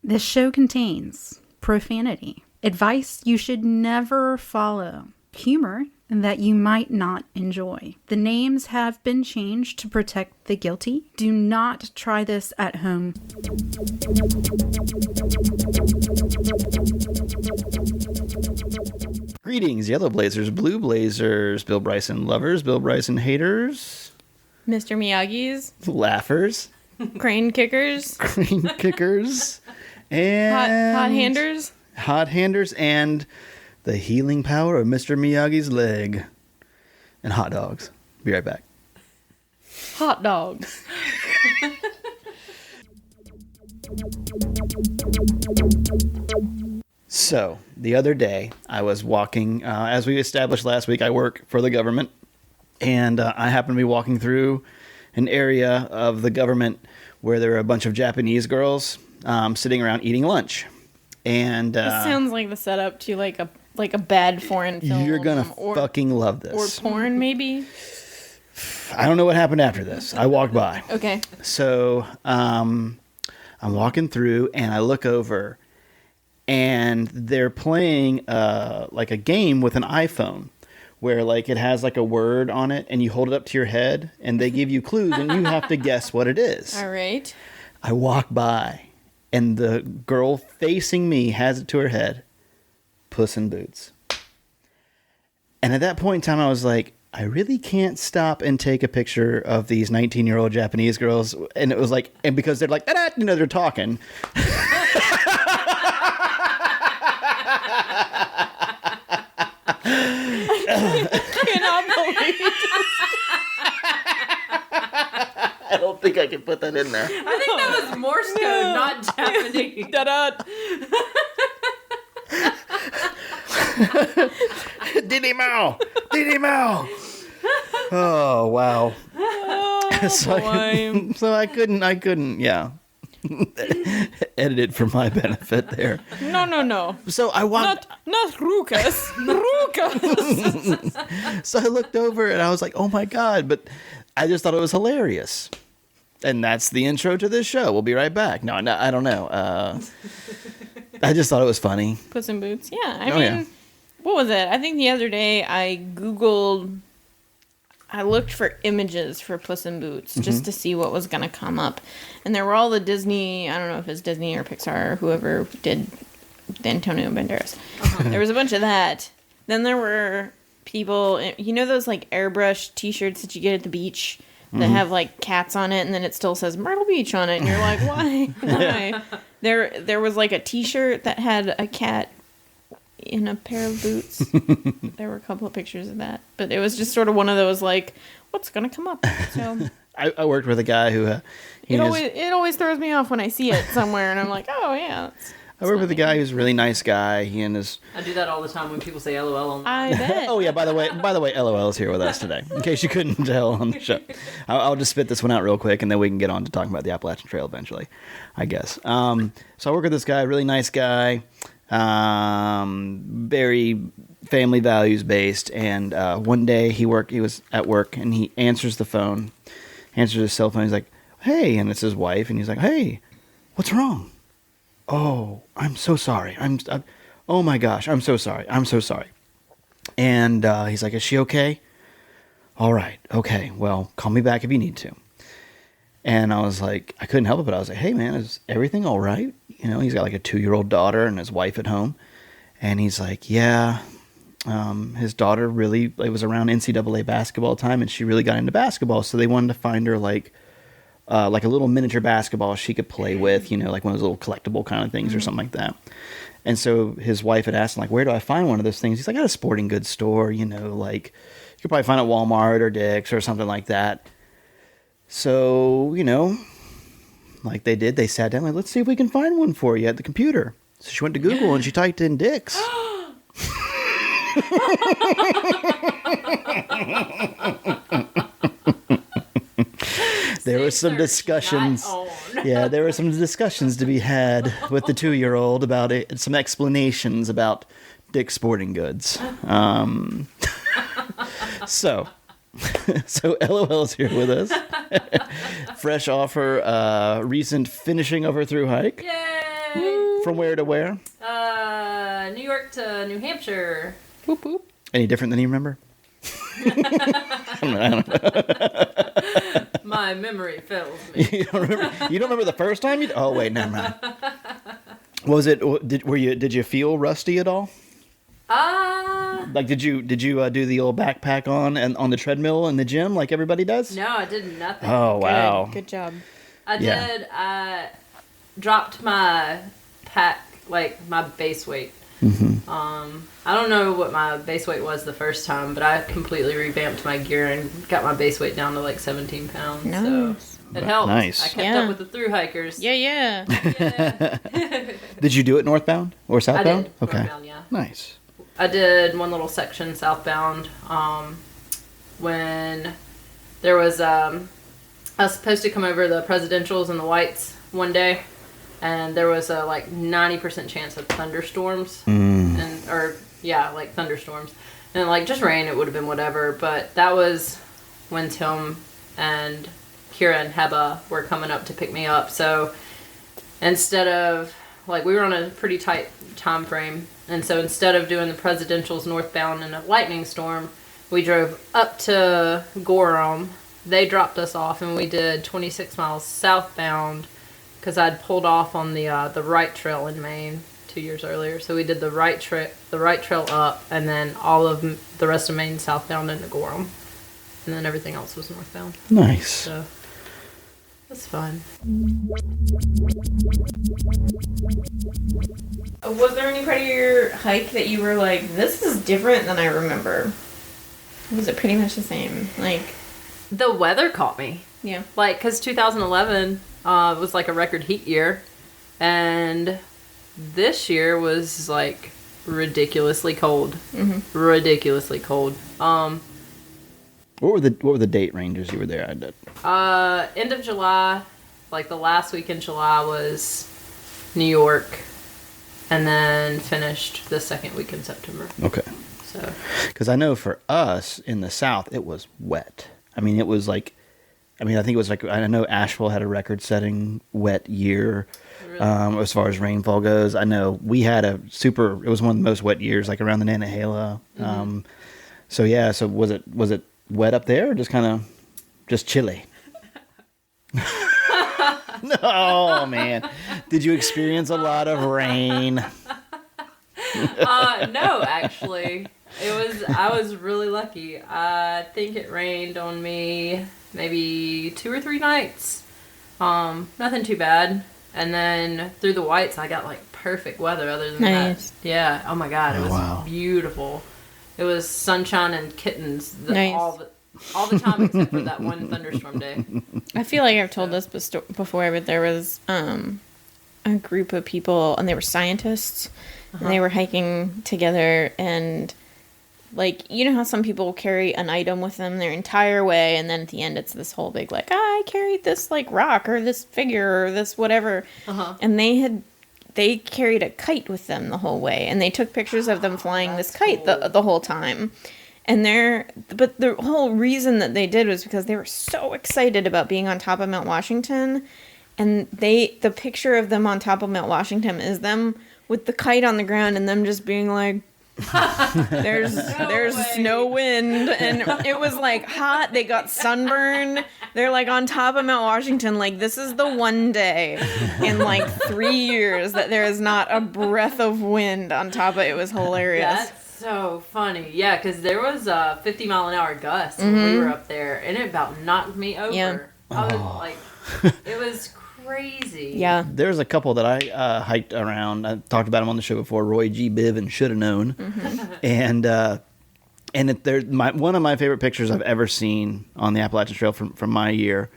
This show contains profanity, advice you should never follow, humor that you might not enjoy. The names have been changed to protect the guilty. Do not try this at home. Greetings, Yellow Blazers, Blue Blazers, Bill Bryson lovers, Bill Bryson haters, Mr. Miyagi's, laughers, crane kickers, and hot handers, and the healing power of Mr. Miyagi's leg, and hot dogs. Be right back. hot dogs. So, the other day, I was walking, as we established last week, I work for the government, and I happened to be walking through an area of the government where there were a bunch of Japanese girls sitting around eating lunch. And This sounds like the setup to like a bad foreign film. You're gonna fucking love this. Or porn, maybe? I don't know what happened after this. I walked by. Okay. So, I'm walking through, and I look over, and they're playing like a game with an iPhone where like it has like a word on it, and you hold it up to your head, and they give you clues, and you have to guess what it is. All right. I walk by, and the girl facing me has it to her head, Puss in Boots. And at that point in time, I was like, I really can't stop and take a picture of these 19-year-old Japanese girls. And it was like, and because they're like, you know, they're talking. I cannot believe I don't think I can put that in there. I think that was Morse code, not Japanese. Da-da. Diddy Mao! Diddy Mao! Oh, wow. Oh, so I couldn't, yeah. Edit it for my benefit there. No. So I walked. Not Rukas. Rukas. So I looked over and I was like, oh my God. But I just thought it was hilarious. And that's the intro to this show. We'll be right back. No, I don't know. I just thought it was funny. Puss in Boots. Yeah. I mean, what was it? I think the other day I looked for images for Puss in Boots just to see what was going to come up. And there were all the Disney, I don't know if it's Disney or Pixar or whoever did Antonio Banderas. There was a bunch of that. Then there were people, you know those like airbrush t-shirts that you get at the beach that have like cats on it and then it still says Myrtle Beach on it and you're like, why? Why? There was like a t-shirt that had a cat in a pair of boots. There were a couple of pictures of that, but it was just sort of one of those like, what's gonna come up? So I worked with a guy who it always throws me off when I see it somewhere, and I'm like, oh yeah. I worked with a guy who's a really nice guy. He and his. I do that all the time when people say LOL on. I bet. Oh yeah. By the way, LOL is here with us today. In case you couldn't tell on the show, I'll just spit this one out real quick, and then we can get on to talking about the Appalachian Trail eventually, I guess. So I work with this guy, really nice guy. Very family values based, and one day he was at work and he answers his cell phone. He's like, hey, and it's his wife, and he's like, hey, what's wrong? Oh, I'm so sorry. Oh my gosh, I'm so sorry. And he's like, is she okay? All right, okay, well, call me back if you need to. And I was like, I couldn't help it, but I was like, hey man, is everything all right? You know, he's got like a 2-year-old daughter and his wife at home. And he's like, yeah, his daughter it was around NCAA basketball time and she really got into basketball. So they wanted to find her like a little miniature basketball she could play with, you know, like one of those little collectible kind of things or something like that. And so his wife had asked him, like, where do I find one of those things? He's like, at a sporting goods store, you know, like you could probably find it at Walmart or Dick's or something like that. So, you know, like they did, they sat down, like, let's see if we can find one for you at the computer. So she went to Google and she typed in Dick's. There were some discussions. Yeah, there were some discussions to be had with the 2-year-old about it, some explanations about Dick's Sporting Goods. So LOL's here with us, fresh off her recent finishing of her through hike. Yay! Yay! From where to where? New York to New Hampshire. Boop, boop. Any different than you remember? I don't know. My memory fails me. You don't remember the first time? Oh wait, never mind. Was it? Did you feel rusty at all? Like did you do the old backpack on and on the treadmill in the gym like everybody does? No, I did nothing. Oh wow. Good job. I did. I dropped my pack, like my base weight. Mm-hmm. I don't know what my base weight was the first time, but I completely revamped my gear and got my base weight down to like 17 pounds. Nice. So it helped. Nice. I kept up with the Thru-Hikers. Yeah. Yeah. Did you do it northbound or southbound? I did. Okay. Northbound, yeah. Nice. I did one little section southbound when there was I was supposed to come over the presidentials and the whites one day, and there was a like 90% chance of thunderstorms like thunderstorms and like just rain. It would have been whatever, but that was when Tim and Kira and Heba were coming up to pick me up. So instead of like, we were on a pretty tight time frame, and so instead of doing the presidentials northbound in a lightning storm, we drove up to Gorham. They dropped us off, and we did 26 miles southbound because I'd pulled off on the right trail in Maine 2 years earlier. So we did the right trail up, and then all of the rest of Maine southbound into Gorham, and then everything else was northbound. Nice. So that's fun. Was there any part of your hike that you were like, this is different than I remember? Was it pretty much the same? Like, The weather caught me. yeah. Like, because 2011 was like a record heat year, and this year was like ridiculously cold. Mm-hmm. Ridiculously cold. What were the date ranges you were there? I did. End of July, like the last week in July was New York, and then finished the second week in September. Okay. So, Because I know for us in the South, it was wet. I mean, it was like, I think it was like, I know Asheville had a record-setting wet year really, as far as rainfall goes. I know we had it was one of the most wet years, like around the Nantahala. Mm-hmm. So yeah, so was it wet up there or just chilly? No, man. Did you experience a lot of rain? no, actually, I was really lucky. I think it rained on me maybe 2 or 3 nights. Nothing too bad. And then through the whites, I got like perfect weather other than Nice. that. Yeah. Oh my God. It was wow. beautiful. It was sunshine and kittens Nice. all the time except for that one thunderstorm day. I feel like I've told this before, but there was a group of people, and they were scientists, and they were hiking together, and like, you know how some people carry an item with them their entire way, and then at the end it's this whole big like, I carried this like rock or this figure or this whatever, and they carried a kite with them the whole way, and they took pictures of them flying this kite the whole time. And but the whole reason that they did was because they were so excited about being on top of Mount Washington, and the picture of them on top of Mount Washington is them with the kite on the ground and them just being like, there's no wind, and it was like hot. They got sunburned. They're like on top of Mount Washington, like this is the one day in like 3 years that there is not a breath of wind on top of it. It was hilarious. That's so funny. Yeah, because there was a 50-mile-an-hour gust when we were up there, and it about knocked me over. Yeah. I was like, it was crazy. Yeah. There's a couple that I hiked around. I talked about them on the show before. Roy G. Biv and Shoulda Known, and one of my favorite pictures I've ever seen on the Appalachian Trail from my year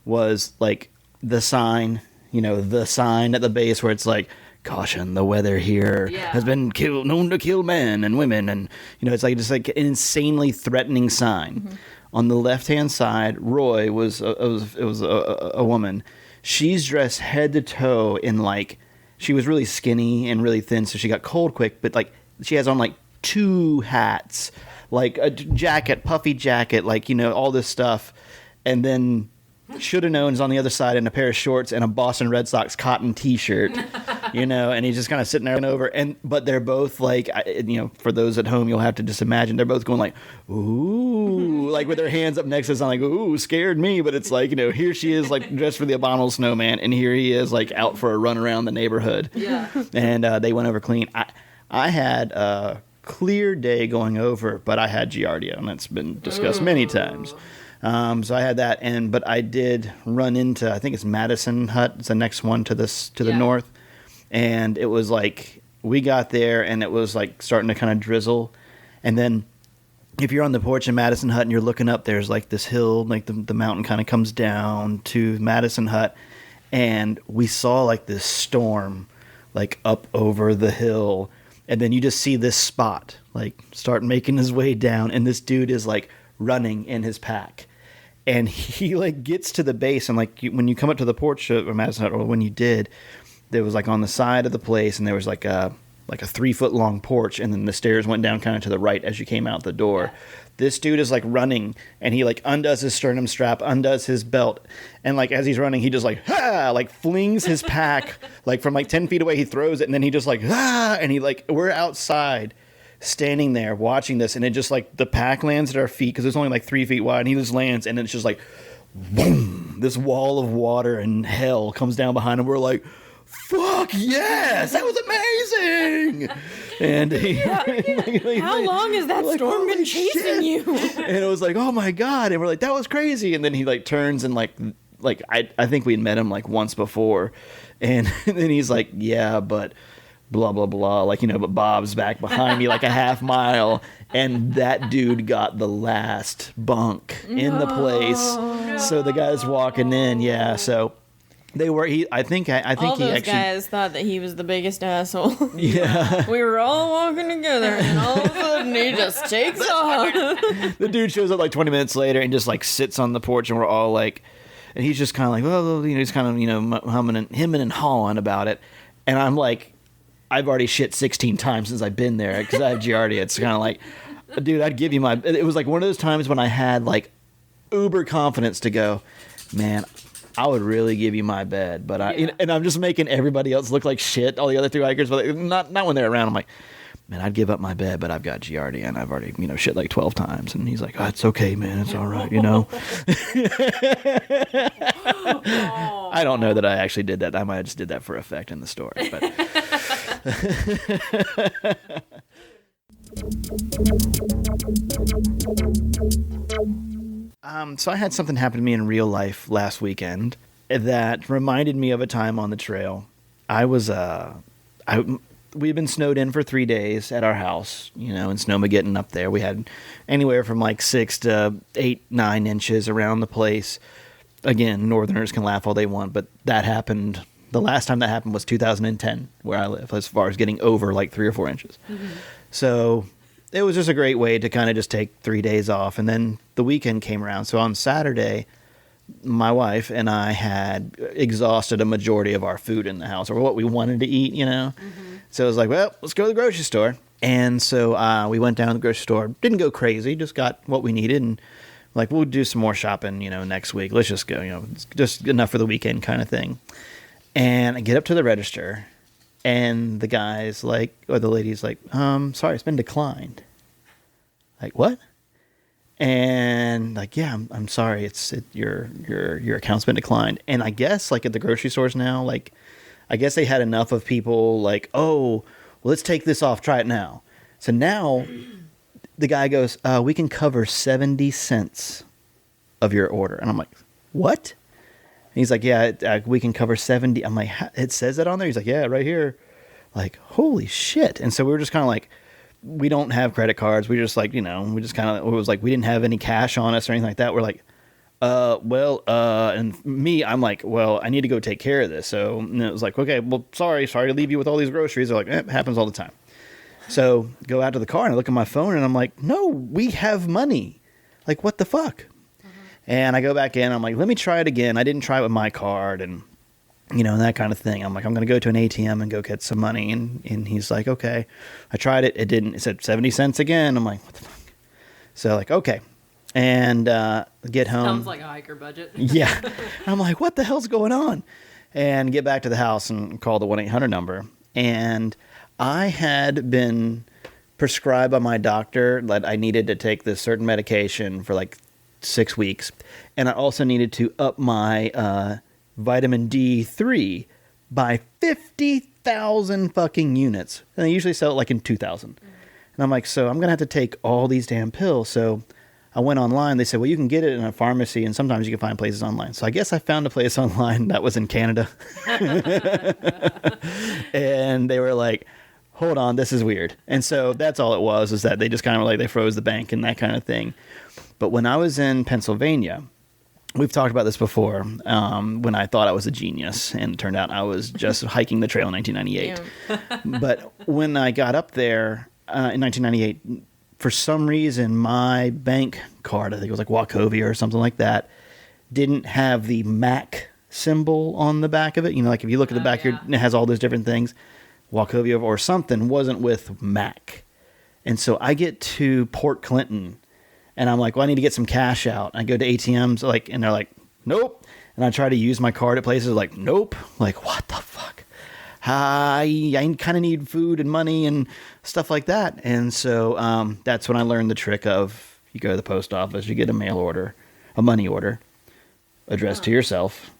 was like the sign, the sign at the base where it's like, caution, the weather here has been known to kill men and women, and it's like just like an insanely threatening sign. On the left-hand side, Roy was a woman. She's dressed head to toe in like, she was really skinny and really thin, so she got cold quick, but like she has on like 2 hats, like a jacket, puffy jacket, like all this stuff, and then Shoulda Known is on the other side in a pair of shorts and a Boston Red Sox cotton T-shirt. and he's just kind of sitting there and over. But they're both like, for those at home, you'll have to just imagine they're both going like, ooh, like with their hands up next to us, I'm like, ooh, scared me. But it's like, here she is like dressed for the abominable snowman, and here he is like out for a run around the neighborhood. Yeah. And they went over clean. I had a clear day going over, but I had Giardia, and that's been discussed many times. So I had that, but I did run into, I think it's Madison Hut. It's the next one to the north. And it was like, we got there and it was like starting to kind of drizzle. And then if you're on the porch in Madison Hut and you're looking up, there's like this hill, like the mountain kind of comes down to Madison Hut. And we saw like this storm, like up over the hill. And then you just see this spot like start making his way down. And this dude is like running in his pack. And he like gets to the base, and like when you come up to the porch of Madison Hut, or when you did, there was like on the side of the place, and there was like a 3-foot long porch, and then the stairs went down kind of to the right as you came out the door. Yeah. This dude is like running, and he like undoes his sternum strap, undoes his belt, and like as he's running, he just like like flings his pack like from like 10 feet away. He throws it, and then he just like and he like, we're outside, standing there watching this, and it just like the pack lands at our feet because it's only like 3 feet wide, and he just lands, and it's just like boom, this wall of water and hell comes down behind him. We're like, fuck yes, that was amazing. And how long has that storm been chasing you? And it was like, oh my god. And we're like, that was crazy. And then he like turns and like I think we'd met him like once before, and then he's like, yeah, but blah, blah, blah, like, but Bob's back behind me like a half mile, and that dude got the last bunk in the place. No. So the guy's walking in, so they were, I think all he those actually, guys thought that he was the biggest asshole. Yeah. We were all walking together, and all of a sudden he just takes off. The dude shows up like 20 minutes later and just like sits on the porch, and we're all like, and he's just kind of like, well, he's kind of, humming and hawing about it. And I'm like, I've already shit 16 times since I've been there because I have Giardia. It's kind of like, dude, I'd give you my... It was like one of those times when I had like uber confidence to go, man, I would really give you my bed. But and I'm just making everybody else look like shit, all the other Thru-Hikers, but not when they're around. I'm like, man, I'd give up my bed, but I've got Giardia, and I've already, shit like 12 times. And he's like, oh, it's okay, man. It's all right, I don't know that I actually did that. I might have just did that for effect in the story, but... So I had something happen to me in real life last weekend that reminded me of a time on the trail. We'd been snowed in for 3 days at our house, in Snowmageddon up there. We had anywhere from like 6 to 8, 9 inches around the place. Again, Northerners can laugh all they want, but that happened. The last time that happened was 2010, where I live, as far as getting over like 3 or 4 inches. Mm-hmm. So it was just a great way to kind of just take 3 days off. And then the weekend came around. So on Saturday, my wife and I had exhausted a majority of our food in the house, or what we wanted to eat, Mm-hmm. So it was like, well, let's go to the grocery store. And so we went down to the grocery store. Didn't go crazy, just got what we needed. And like, we'll do some more shopping, next week. Let's just go, it's just enough for the weekend kind of thing. And I get up to the register, and the guy's like, or the lady's like, sorry, it's been declined. Like, what? And like, yeah, I'm sorry, your account's been declined. And I guess like at the grocery stores now, like, I guess they had enough of people like, oh, well, let's take this off, try it now. So now the guy goes, we can cover 70 cents of your order. And I'm like, what? And he's like, yeah, we can cover 70. I'm like, it says that on there? He's like, yeah, right here. Like, holy shit. And so we were just kind of like, we don't have credit cards. We just like, we just kind of, it was like, we didn't have any cash on us or anything like that. We're like, and me, I'm like, well, I need to go take care of this. So and it was like, okay, well, sorry to leave you with all these groceries. They're like, it happens all the time. So go out to the car and I look at my phone and I'm like, no, we have money. Like, what the fuck? And I go back in, I'm like, let me try it again. I didn't try it with my card and, and that kind of thing. I'm like, I'm going to go to an ATM and go get some money. And he's like, okay. I tried it. It didn't. It said 70 cents again. I'm like, what the fuck? So like, okay. And get home. Sounds like a hiker budget. Yeah. I'm like, what the hell's going on? and get back to the house and call the 1-800 number. And I had been prescribed by my doctor that I needed to take this certain medication for like 6 weeks. And I also needed to up my vitamin D3 by 50,000 fucking units. And they usually sell it like in 2,000. And I'm like, so I'm going to have to take all these damn pills. So I went online. They said, well, you can get it in a pharmacy, and sometimes you can find places online. So I guess I found a place online that was in Canada. And they were like, hold on, this is weird. And so that's all it was, is that they just kind of like, they froze the bank and that kind of thing. But when I was in Pennsylvania, we've talked about this before, when I thought I was a genius, and it turned out I was just hiking the trail in 1998. Yeah. But when I got up there in 1998, for some reason, my bank card, I think it was like Wachovia or something like that, didn't have the MAC symbol on the back of it. You know, like if you look at the back here, it has all those different things. Wachovia or something wasn't with MAC. And so I get to Port Clinton, and I'm like, well, I need to get some cash out. I go to ATMs, like, and they're like, nope. And I try to use my card at places, like, nope. Like, what the fuck? I kind of need food and money and stuff like that. And so that's when I learned the trick of, you go to the post office, you get a mail order, a money order, addressed to yourself.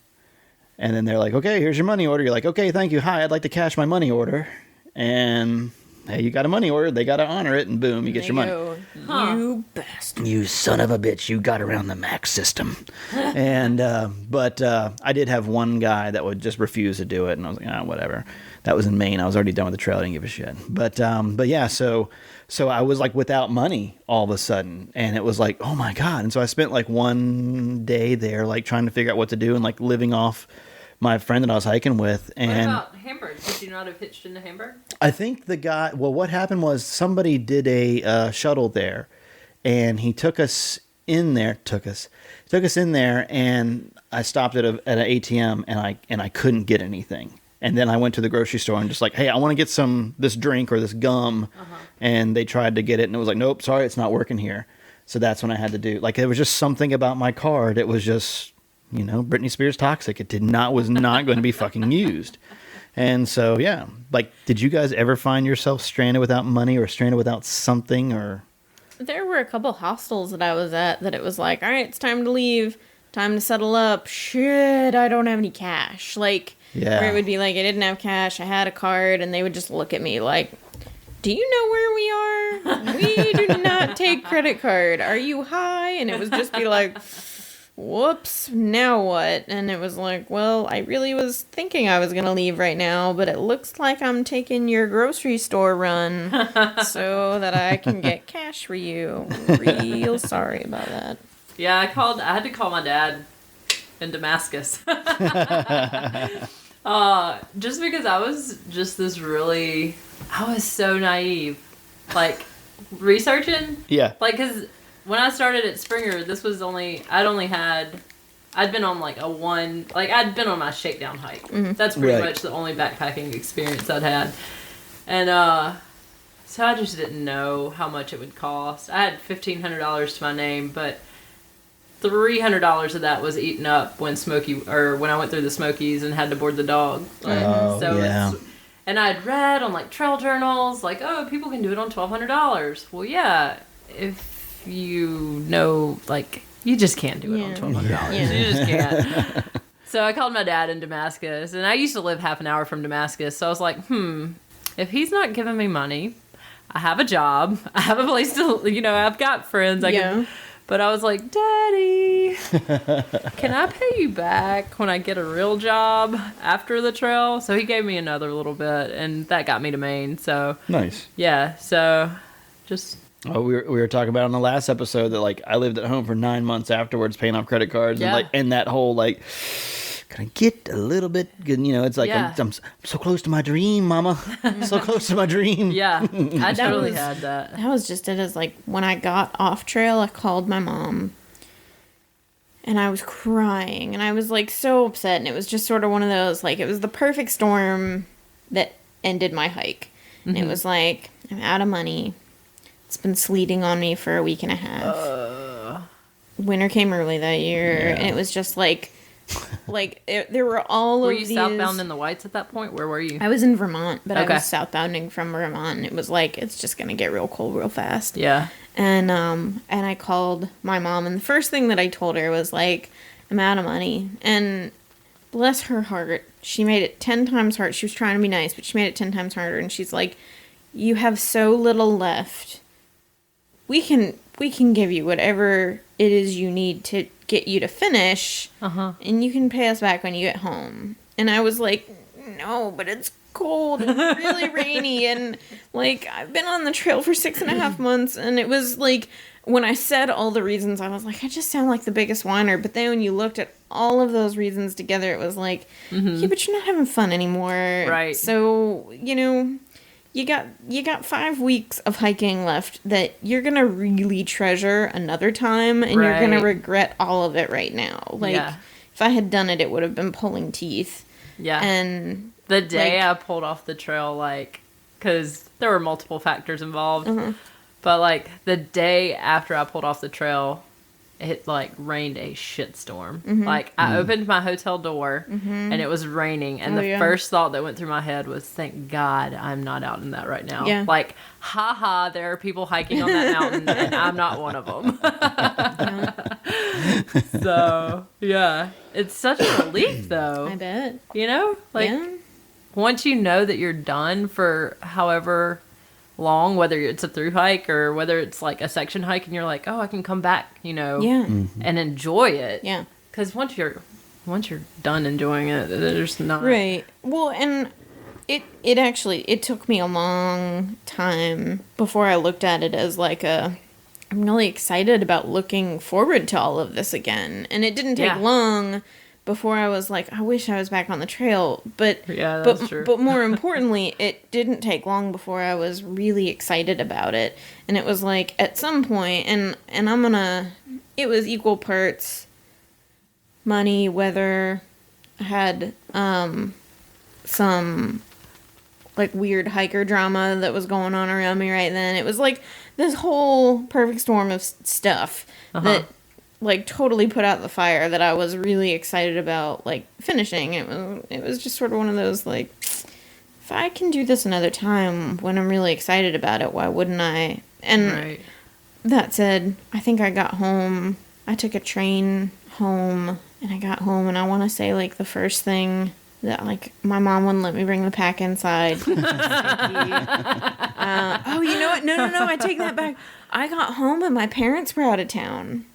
And then they're like, okay, here's your money order. You're like, okay, thank you. Hi, I'd like to cash my money order. And hey, you got a money order. They got to honor it. And boom, you get your money. You bastard. You son of a bitch. You got around the MAX system. And, but I did have one guy that would just refuse to do it. And I was like, whatever. That was in Maine. I was already done with the trail. I didn't give a shit. But yeah, so I was like without money all of a sudden. And it was like, oh my God. And so I spent like one day there, like trying to figure out what to do and like living off my friend that I was hiking with. And what about Hamburg? Could you not have hitched into Hamburg? I think the guy, well, what happened was somebody did a shuttle there, and he took us in there, and I stopped at an ATM, and I couldn't get anything. And then I went to the grocery store and just like, hey, I want to get this drink or this gum. And they tried to get it, and it was like, nope, sorry, it's not working here. So that's when I had to do, like, there was just something about my card. It was just, you know, Britney Spears toxic. It was not going to be fucking used. And so, yeah, like, did you guys ever find yourself stranded without money or stranded without something? Or There were a couple hostels that I was at that it was like, all right, it's time to leave, time to settle up. Shit, I don't have any cash. Like, yeah. Where it would be like, I didn't have cash, I had a card, and they would just look at me like, do you know where we are? We do not take credit card. Are you high? And it would just be like, whoops, now what? And it was like, well, I really was thinking I was going to leave right now, but it looks like I'm taking your grocery store run so that I can get cash for you. Real sorry about that. Yeah, I had to call my dad in Damascus. Just because I was just I was so naive. Like, researching? Yeah. Like, because when I started at Springer, I'd been on I'd been on my shakedown hike. Mm-hmm. That's pretty much the only backpacking experience I'd had. And, so I just didn't know how much it would cost. I had $1,500 to my name, but $300 of that was eaten up when I went through the Smokies and had to board the dog. And I'd read on like trail journals, like, oh, people can do it on $1,200. Well, yeah, if you know, like, you just can't do it on $1,200. Yeah. You just can't. So I called my dad in Damascus, and I used to live half an hour from Damascus. So I was like, if he's not giving me money, I have a job, I have a place to, I've got friends. But I was like, Daddy, can I pay you back when I get a real job after the trail? So he gave me another little bit, and that got me to Maine. So nice. Yeah. So just. Oh, we were talking about on the last episode that like I lived at home for 9 months afterwards, paying off credit cards, and that whole like, can I get a little bit good? It's like I'm so close to my dream, Mama. So close to my dream. Yeah, I totally had that. That was just it. As like when I got off trail, I called my mom, and I was crying, and I was like so upset, and it was just sort of one of those like it was the perfect storm that ended my hike. And it was like I'm out of money. It's been sleeting on me for a week and a half. Winter came early that year, and it was just like like there were all Were of you these. southbound in the Whites at that point? Where were you? I was in Vermont, but I Okay. was southbounding from Vermont, and it was like it's just gonna get real cold real fast. Yeah. And I called my mom, and the first thing that I told her was like, I'm out of money. And bless her heart, she made it 10 times harder. She was trying to be nice, but she made it 10 times harder. And she's like, you have so little left. We can give you whatever it is you need to get you to finish, and you can pay us back when you get home. And I was like, no, but it's cold and really rainy, and like I've been on the trail for 6.5 months, and it was like when I said all the reasons, I was like, I just sound like the biggest whiner. But then when you looked at all of those reasons together, it was like, yeah, but you're not having fun anymore, Right? So you got 5 weeks of hiking left that you're gonna really treasure another time, and you're gonna regret all of it right now. Like if I had done it, it would have been pulling teeth. Yeah. And the day I pulled off the trail, like, because there were multiple factors involved, but like the day after I pulled off the trail, it like rained a shitstorm. Like I opened my hotel door and it was raining, and the first thought that went through my head was, thank God I'm not out in that right now. Yeah. Like, haha, there are people hiking on that mountain and I'm not one of them. So yeah, it's such a relief though. I bet. You know, like once you know that you're done for however long, whether it's a through hike or whether it's like a section hike, and you're like, oh, I can come back, you know, and enjoy it. Yeah. Because once you're done enjoying it, there's not Right. Well, and it actually took me a long time before I looked at it as like I'm really excited about looking forward to all of this again. And it didn't take long before I was like, I wish I was back on the trail. But that's true. But more importantly, it didn't take long before I was really excited about it. And it was like at some point, and it was equal parts money, weather. I had some like weird hiker drama that was going on around me right then. It was like this whole perfect storm of stuff that like totally put out the fire that I was really excited about like finishing. It was just sort of one of those like, if I can do this another time when I'm really excited about it, why wouldn't I? And that said, I think I got home. I took a train home, and I got home, and I want to say like the first thing that like my mom wouldn't let me bring the pack inside. Oh, you know what? No, I take that back. I got home and my parents were out of town.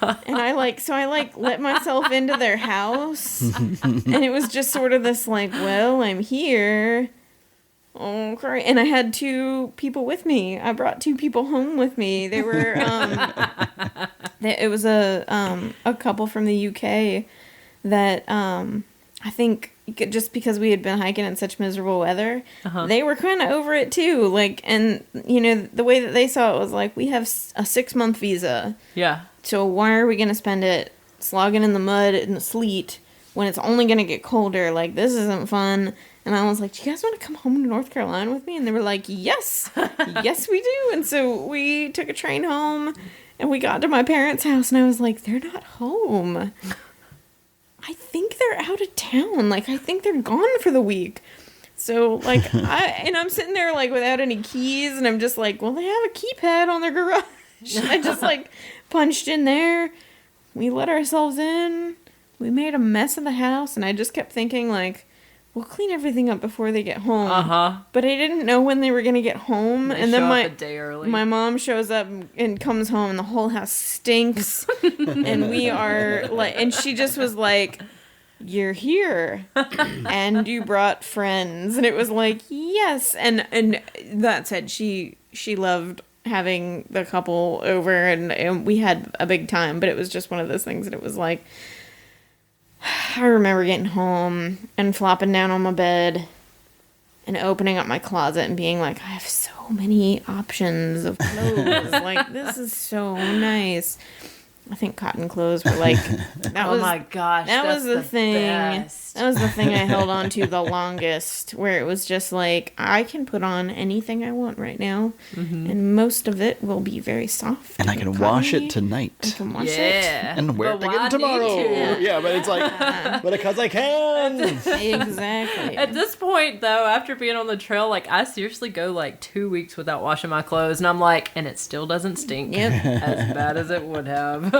And I let myself into their house, and it was just sort of this like, well, I'm here. Oh, great. And I had 2 people with me. I brought 2 people home with me. They were, it was a couple from the UK that, I think just because we had been hiking in such miserable weather, they were kind of over it too. Like, and you know, the way that they saw it was like, we have a 6-month visa. Yeah. So why are we going to spend it slogging in the mud and the sleet when it's only going to get colder? Like, this isn't fun. And I was like, do you guys want to come home to North Carolina with me? And they were like, yes, yes, we do. And so we took a train home, and we got to my parents' house, and I was like, they're not home. I think they're out of town. Like, I think they're gone for the week. So, like, I'm sitting there, like, without any keys, and I'm just like, well, they have a keypad on their garage. I just, like, punched in there. We let ourselves in. We made a mess of the house, and I just kept thinking, like, we'll clean everything up before they get home. But I didn't know when they were going to get home. They and then show up a day early. My mom shows up and comes home, and the whole house stinks. And we are like, and she just was like, you're here and you brought friends. And it was like, yes. And that said, she loved having the couple over, and we had a big time, but it was just one of those things that it was like, I remember getting home and flopping down on my bed and opening up my closet and being like, I have so many options of clothes. Like, this is so nice. I think cotton clothes were like that Oh was my gosh, that was that's the thing. best. That was the thing I held on to the longest, where it was just like I can put on anything I want right now, and most of it will be very soft. And I can wash it tonight. I can wash it. Yeah. And wear it But why again tomorrow. need to? Yeah, but it's like, but because I can. Exactly. At this point, though, after being on the trail, like, I seriously go, like, 2 weeks without washing my clothes, and I'm like, and it still doesn't stink Yep. as bad as it would have.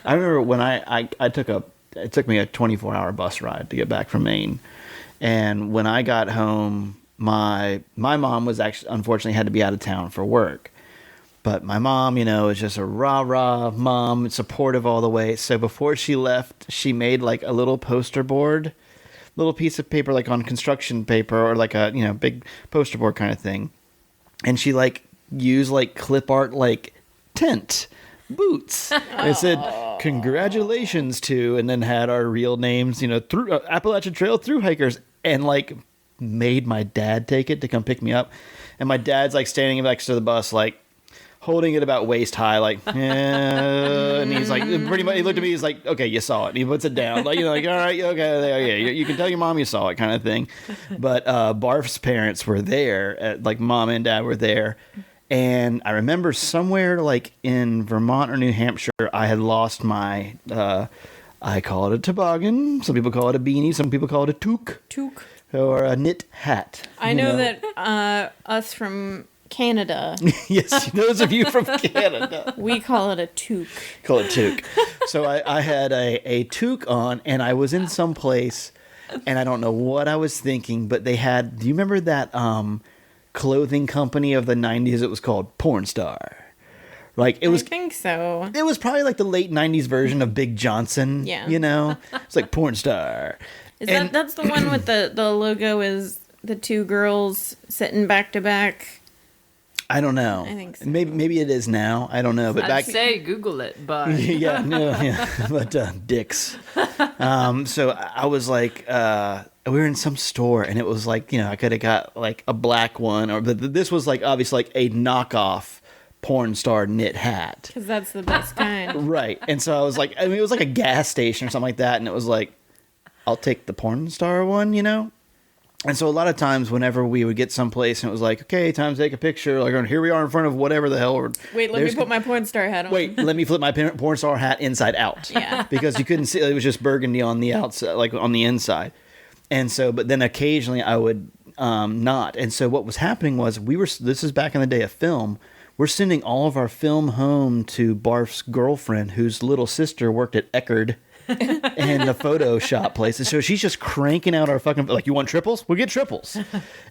I remember when it took me a 24-hour bus ride to get back from Maine. And when I got home, my mom was actually, unfortunately, had to be out of town for work. But my mom, is just a rah-rah mom, supportive all the way. So before she left, she made like a little poster board, little piece of paper, like on construction paper or like a, big poster board kind of thing. And she like used like clip art, like tent boots. It said, congratulations to, and then had our real names, through Appalachian Trail Thru-Hikers, and like made my dad take it to come pick me up. And my dad's like standing next to the bus, like holding it about waist high, like, yeah. And he's like, pretty much, he looked at me, he's like, okay, you saw it. And he puts it down, like, like, all right, okay, there, yeah, you can tell your mom you saw it, kind of thing. But Barf's parents were there, like mom and dad were there. And I remember somewhere like in Vermont or New Hampshire, I had lost my, I call it a toboggan. Some people call it a beanie. Some people call it a toque. Or a knit hat. I know that us from Canada, Yes, those of you from Canada. we call it a toque. Call it toque. So I had a toque on, and I was in some place, and I don't know what I was thinking, but they had, do you remember that clothing company of the 90s? It was called Porn Star. Like it was, I think so. it was probably like the late 90s version of Big Johnson. Yeah. It's like Porn Star. That's the one with the logo is the two girls sitting back to back? I don't know. I think so. Maybe it is now. I don't know. But I'd back say Google it, but yeah, but dicks. So I was like, we were in some store, and it was like, I could have got like a black one, but this was like obviously like a knockoff Porn Star knit hat, Because that's the best kind. right? And so I was like, it was like a gas station or something like that, and it was like, I'll take the Porn Star one, And so a lot of times whenever we would get someplace and it was like, okay, time to take a picture, like here we are in front of whatever the hell. Wait, let me put my porn star hat on. Wait, let me flip my porn star hat inside out. Yeah. Because you couldn't see, it was just burgundy on the outside, like on the inside. And so, but then occasionally I would not. And so what was happening was this is back in the day of film, we're sending all of our film home to Barf's girlfriend, whose little sister worked at Eckerd and the Photoshop place. And so she's just cranking out our fucking, like, you want triples? We'll get triples.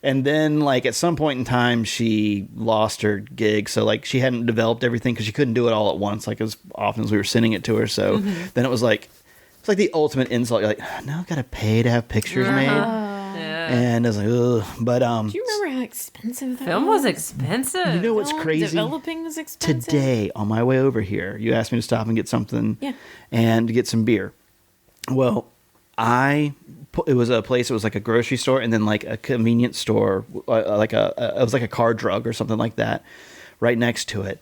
And then, like, at some point in time, she lost her gig. So, like, she hadn't developed everything because she couldn't do it all at once, like, as often as we were sending it to her. So then it was like, it's like the ultimate insult. You're like, no, I've got to pay to have pictures made. yeah. And I was like, ugh. But, Do you remember how expensive that Film was expensive. you know what's Film crazy? Developing was expensive. Today, on my way over here, you asked me to stop and get something Yeah. and to get some beer. Well, it was a place, it was like a grocery store and then like a convenience store, it was like a car drug or something like that right next to it.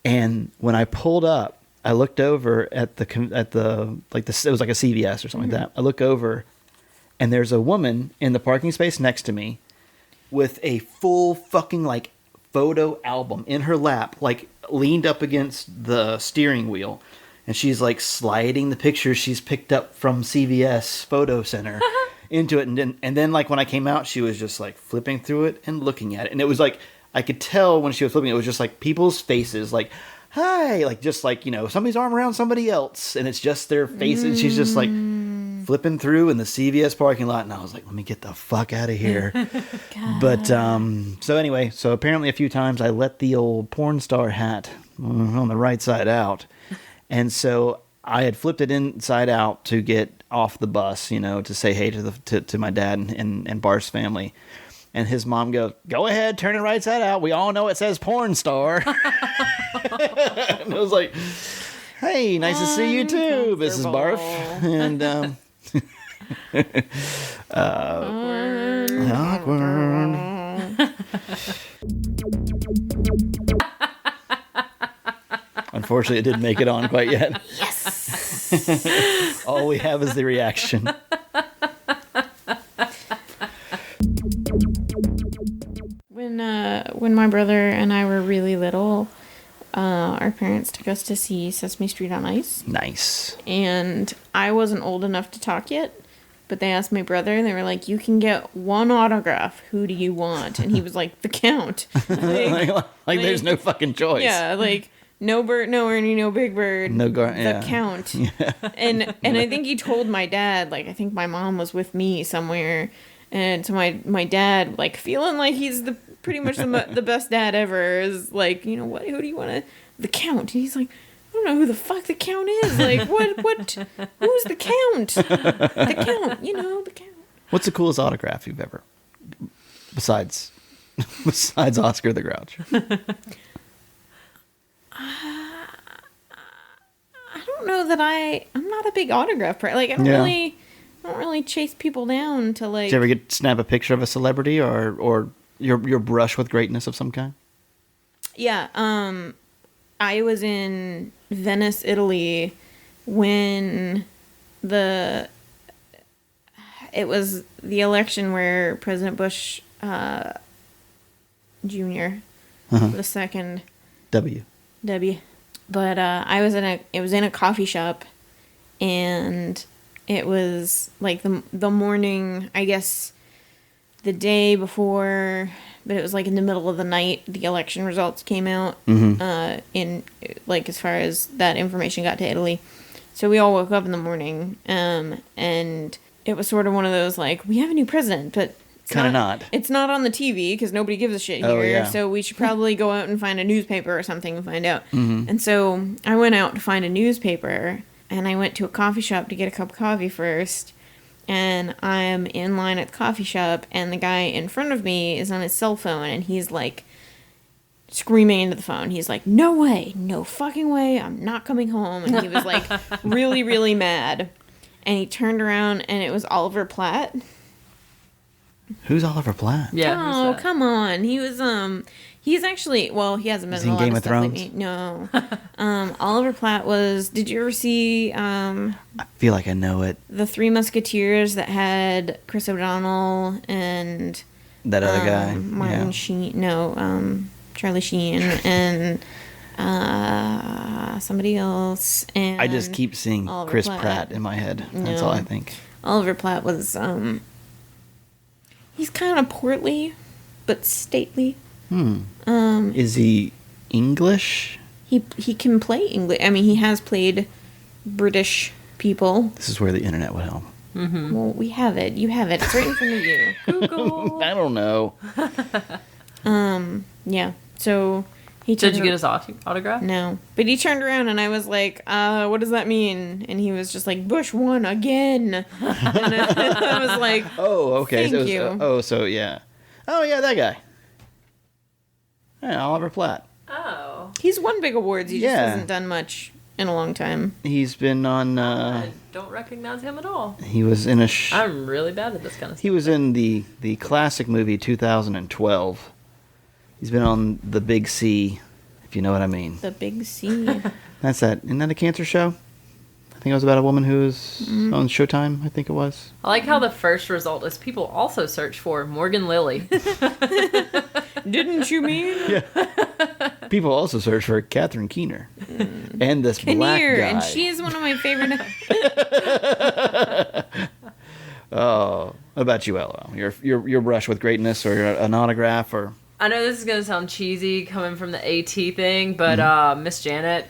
And when I pulled up, I looked over at it was like a CVS or something like that. I look over and there's a woman in the parking space next to me with a full fucking like photo album in her lap, like leaned up against the steering wheel. And she's like sliding the pictures she's picked up from CVS Photo Center into it. And then like when I came out, she was just like flipping through it and looking at it. And it was like, I could tell when she was flipping, it was just like people's faces, like, hi, like just like, somebody's arm around somebody else. And it's just their faces. She's just like flipping through in the CVS parking lot. And I was like, let me get the fuck out of here. But so anyway, so apparently a few times I let the old porn star hat on the right side out. And so I had flipped it inside out to get off the bus, to say hey to my dad and Bart's family. And his mom goes, go ahead, turn it right side out. We all know it says porn star. And I was like, hey, nice to see you too, Mrs. Barf. And awkward. Unfortunately, it didn't make it on quite yet. Yes. All we have is the reaction. When my brother and I were really little, our parents took us to see Sesame Street on Ice. Nice. And I wasn't old enough to talk yet, but they asked my brother, and they were like, you can get one autograph. Who do you want? And he was like, the Count. like there's no fucking choice. Yeah, like, no Bert, no Ernie, no Big Bird. No The Count. Yeah. And I think he told my dad, like, I think my mom was with me somewhere. And so my dad, like, feeling like he's pretty much the best dad ever, is like, you know, what? Who do you want to? The Count. And he's like, I don't know who the fuck the Count is. Like, what? Who's the Count? The Count. You know, the Count. What's the coolest autograph you've ever, besides Oscar the Grouch? I don't know that I'm not a big autograph person. Like, I don't really chase people down to, like. Did you ever snap a picture of a celebrity or your brush with greatness of some kind? Yeah, I was in Venice, Italy, when it was the election where President Bush, Jr., the second W. But it was in a coffee shop, and it was like the morning, I guess, the day before, but it was like in the middle of the night, the election results came out, in, like, as far as that information got to Italy. So we all woke up in the morning, and it was sort of one of those, like, we have a new president, but Kind of not. it's not on the TV because nobody gives a shit here. Oh, yeah. So we should probably go out and find a newspaper or something and find out. And so I went out to find a newspaper, and I went to a coffee shop to get a cup of coffee first. And I'm in line at the coffee shop, and the guy in front of me is on his cell phone, and he's like screaming into the phone. He's like, no way, no fucking way, I'm not coming home. And he was like really, really mad. And he turned around, and it was Oliver Platt. Who's Oliver Platt? Yeah. Oh, who's that? come on. He was, he's actually, well, he hasn't been Is in he a in lot Game of of stuff Thrones? lately. No. Oliver Platt was, did you ever see, I feel like I know it. The Three Musketeers that had Chris O'Donnell and That other guy. Martin Yeah. Sheen, no, Charlie Sheen, and somebody else, and I just keep seeing Oliver Chris Platt. Pratt in my head. That's No. all I think. Oliver Platt was, he's kind of portly, but stately. Is he English? He can play English. I mean, he has played British people. This is where the internet would help. Well, we have it. You have it. It's right in front of you. Google. I don't know. Yeah. So he Did turned you get his autograph? No. But he turned around, and I was like, what does that mean? And he was just like, Bush won again. And I was like, Oh, okay. Thank so you. So yeah. Oh, yeah, that guy. Yeah, Oliver Platt. Oh. he's won big awards. He just Yeah. hasn't done much in a long time. He's been on. I don't recognize him at all. He was in a. I'm really bad at this kind of stuff. He was in the classic movie 2012. He's been on The Big C, if you know what I mean. The Big C. That's that. Isn't that a cancer show? I think it was about a woman who was on Showtime. I think it was. I like how the first result is people also search for Morgan Lilly. Didn't you mean? Yeah. People also search for Catherine Keener and this black Kinnear, guy. and she's one of my favorite. Oh, what about you, Ella? Your brush with greatness, or an autograph, or I know this is gonna sound cheesy coming from the AT thing, but Miss Janet,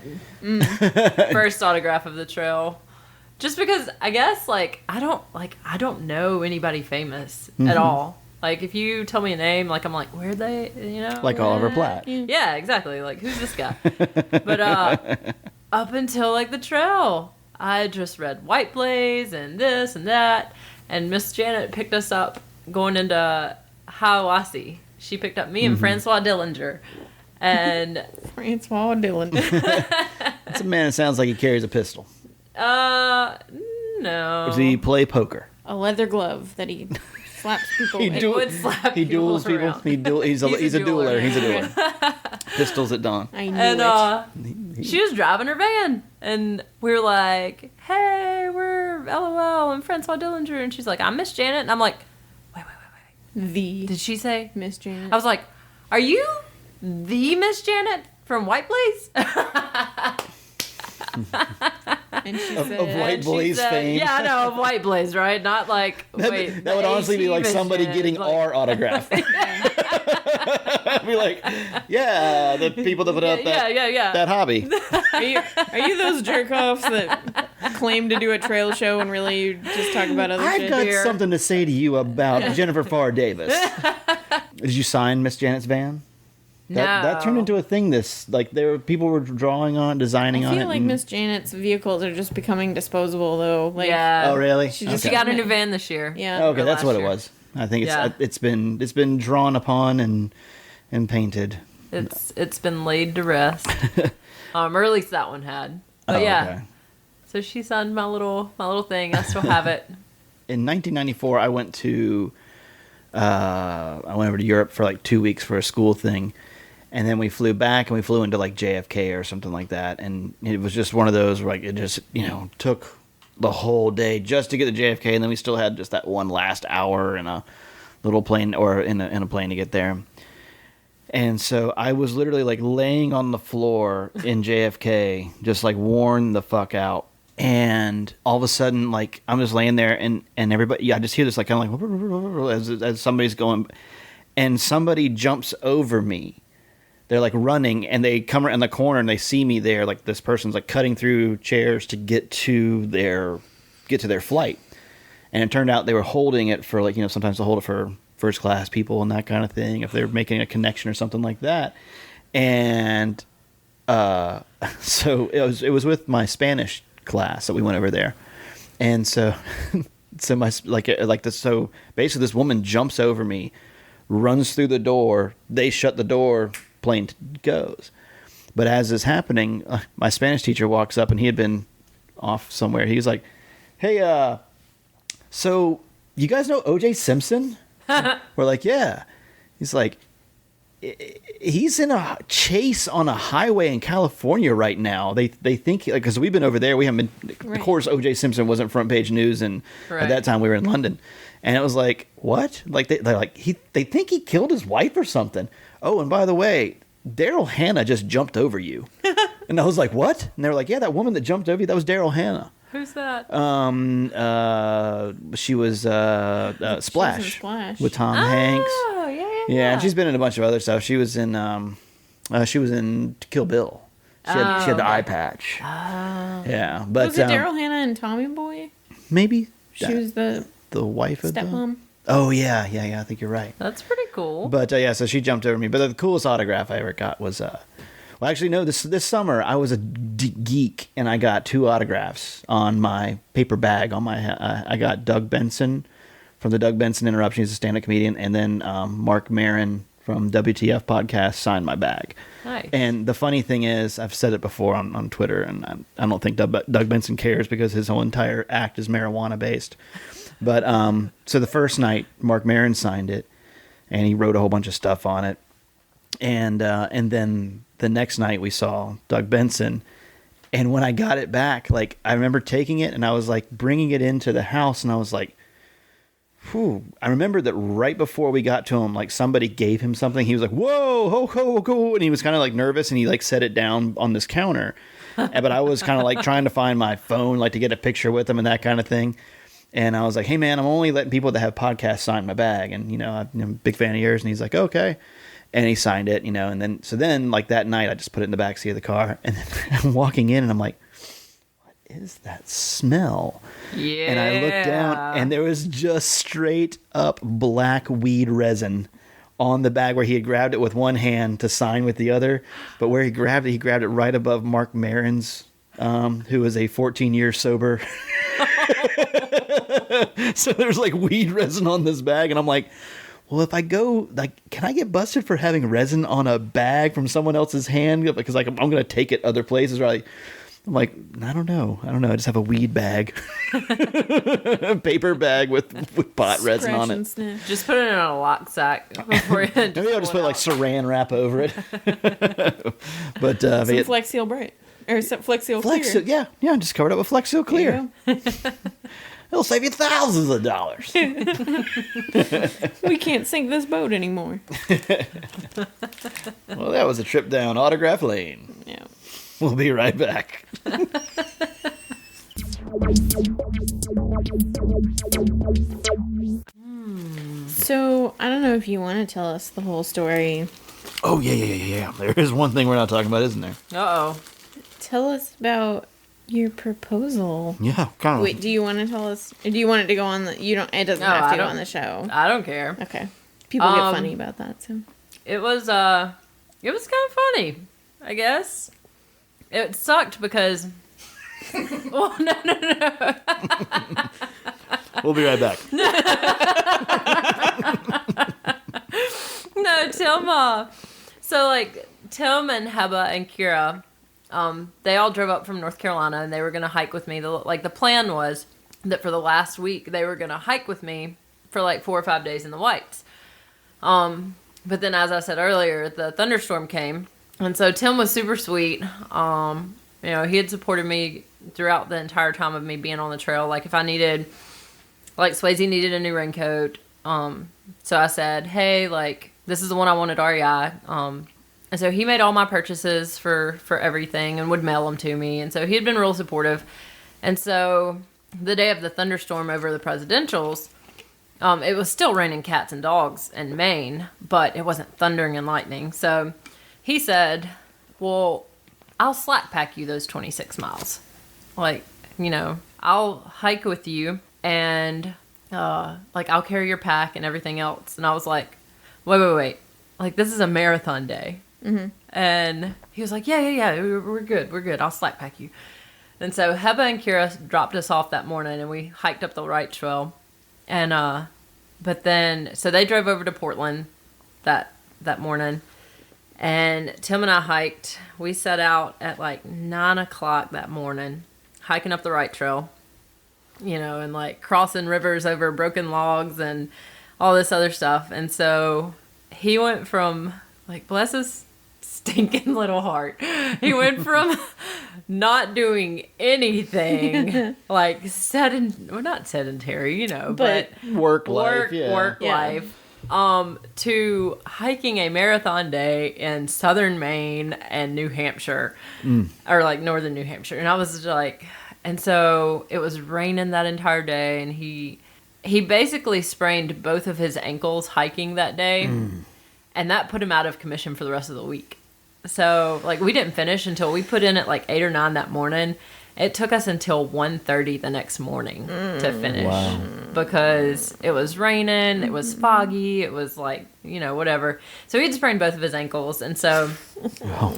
first autograph of the trail. Just because I guess I don't know anybody famous at all. Like if you tell me a name, I'm like, where'd they, like Oliver Platt. Yeah, exactly. Like who's this guy? But up until the trail, I just read White Blaze and this and that, and Miss Janet picked us up going into Hiawassee. She picked up me and Francois Dillinger. And Francois Dillon. That's a man that sounds like he carries a pistol. no. Does he play poker? A leather glove that he slaps people He with. do- would slap He people duels people. around. He's a He's a dueler. dueler. He's a dueler. Pistols at dawn. I knew And it. She was driving her van, and we were like, "Hey, we're LOL and Francois Dillinger," and she's like, "I'm Miss Janet," and I'm like, "Wait. Did she say Miss Janet? I was like, "Are you the Miss Janet from White Blaze?" And she Of said, White Blaze fame. Yeah, I know, of White Blaze, right? Not like, wait. That would honestly be like somebody getting our autograph. Be like, yeah, the people that put out that hobby. Are you those jerk offs that claim to do a trail show and really you just talk about other I've shit? got something to say to you about Jennifer Farr Davis. Did you sign Miss Janet's van? That turned into a thing. People were drawing on, designing on it. I feel like Miss Janet's vehicles are just becoming disposable, though. Like, yeah. Oh, really? She got a new van this year. Yeah. Okay, that's what it was. I think it's been drawn upon and painted. It's been laid to rest. Or at least that one had. But Okay. So she signed my little thing. I still have it. In 1994, I went over to Europe for like 2 weeks for a school thing. And then we flew back and we flew into like JFK or something like that. And it was just one of those where like it just, took the whole day just to get to JFK. And then we still had just that one last hour in a little plane or in a plane to get there. And so I was literally like laying on the floor in JFK, just like worn the fuck out. And all of a sudden, like I'm just laying there and everybody, I just hear this like kind of like as somebody's going, and somebody jumps over me. They're like running and they come around the corner and they see me there. Like this person's like cutting through chairs to get to their flight. And it turned out they were holding it for like, sometimes they'll hold it for first class people and that kind of thing, if they're making a connection or something like that. And so it was with my Spanish class that we went over there. And so so basically this woman jumps over me, runs through the door, they shut the door, plane goes. But as this happening, my Spanish teacher walks up and he had been off somewhere. He's like, "Hey, so you guys know O.J. Simpson?" We're like, "Yeah." He's like, "He's in a chase on a highway in California right now. They think, because we've been over there. We haven't been, right. Of course, O.J. Simpson wasn't front page news, and at that time we were in London. And it was like, what? Like they're like, they think he killed his wife or something. Oh, and by the way, Daryl Hannah just jumped over you." And I was like, what? And they were like, "Yeah, that woman that jumped over you, that was Daryl Hannah." Who's that? She was Splash, Splash with Tom Hanks. Oh, yeah. Yeah, and she's been in a bunch of other stuff. She was in Kill Bill. She had the eye patch. Oh. Yeah, but was it Daryl Hannah and Tommy Boy? maybe She was the wife of stepmom. Oh yeah. I think you're right. That's pretty cool. But so she jumped over me. But the coolest autograph I ever got was well, actually no. This summer I was a geek and I got 2 autographs on my paper bag. On my I got Doug Benson from the Doug Benson Interruption. He's a stand-up comedian, and then Mark Maron from WTF Podcast signed my bag. Nice. And the funny thing is, I've said it before on Twitter, and I don't think Doug Benson cares because his whole entire act is marijuana based. But so the first night, Mark Maron signed it, and he wrote a whole bunch of stuff on it. And then the next night we saw Doug Benson, and when I got it back, like I remember taking it and I was like bringing it into the house, and I was like, whew. I remember that right before we got to him, like somebody gave him something. He was like, "Whoa, ho, ho, ho," and he was kind of like nervous, and he like set it down on this counter. But I was kind of like trying to find my phone, like to get a picture with him and that kind of thing. And I was like, "Hey man, I'm only letting people that have podcasts sign my bag, and I'm a big fan of yours." And he's like, "Okay." And he signed it, and then like that night I just put it in the backseat of the car, and then I'm walking in and I'm like, what is that smell? Yeah. And I looked down and there was just straight up black weed resin on the bag where he had grabbed it with one hand to sign with the other. But where he grabbed it right above Mark Maron's, who is a 14-year sober. So there's like weed resin on this bag, and I'm like, well, if I go, like, can I get busted for having resin on a bag from someone else's hand? Because like I'm going to take it other places, right? I'm like, I don't know. I just have a weed bag. A paper bag with pot resin on it. Sniff. Just put it in a lock sack before you. Maybe I'll just put like saran wrap over it. But Some Flex Seal Bright. Or Flex Seal Clear. yeah, just cover it up with Flex Seal Clear. It'll save you thousands of dollars. We can't sink this boat anymore. Well, that was a trip down Autograph Lane. Yeah. We'll be right back. So, I don't know if you want to tell us the whole story. Oh, yeah. There is one thing we're not talking about, isn't there? Uh-oh. Tell us about your proposal. Yeah, kind of. Wait, do you want to tell us? Or do you want it to go on the... You don't... It doesn't No, have I to go don't- on the show. I don't care. Okay. People get funny about that, so... It was kind of funny, I guess. It sucked because... Well, no. We'll be right back. No, Tim, so like Tim and Heba and Kira, they all drove up from North Carolina and they were going to hike with me. The plan was that for the last week they were going to hike with me for like 4 or 5 days in the Whites. But then, as I said earlier, the thunderstorm came. And so Tim was super sweet. He had supported me throughout the entire time of me being on the trail. Like if I needed, like Swayze needed a new raincoat. So I said, hey, like, this is the one I wanted REI. And so he made all my purchases for everything and would mail them to me. And so he had been real supportive. And so the day of the thunderstorm over the presidentials, it was still raining cats and dogs in Maine, but it wasn't thundering and lightning. So he said, well, I'll slack pack you those 26 miles. Like, I'll hike with you and... I'll carry your pack and everything else. And I was like, wait. Like, this is a marathon day. Mm-hmm. And he was like, yeah, we're good. I'll slack pack you. And so Heba and Kira dropped us off that morning and we hiked up the right trail. And, but then, so they drove over to Portland that morning. And Tim and I hiked. We set out at like 9 o'clock that morning, hiking up the right trail. And like crossing rivers over broken logs and all this other stuff. And so he went from, like, bless his stinking little heart, he went from not doing anything, like not sedentary, but work life, to hiking a marathon day in southern Maine and New Hampshire, or like northern New Hampshire. And I was like... And so it was raining that entire day, and he basically sprained both of his ankles hiking that day, and that put him out of commission for the rest of the week. So, like, we didn't finish until we put in at like 8 or 9 that morning. It took us until 1:30 the next morning to finish. Wow. Because it was raining, it was foggy, it was like, whatever. So he had sprained both of his ankles, and so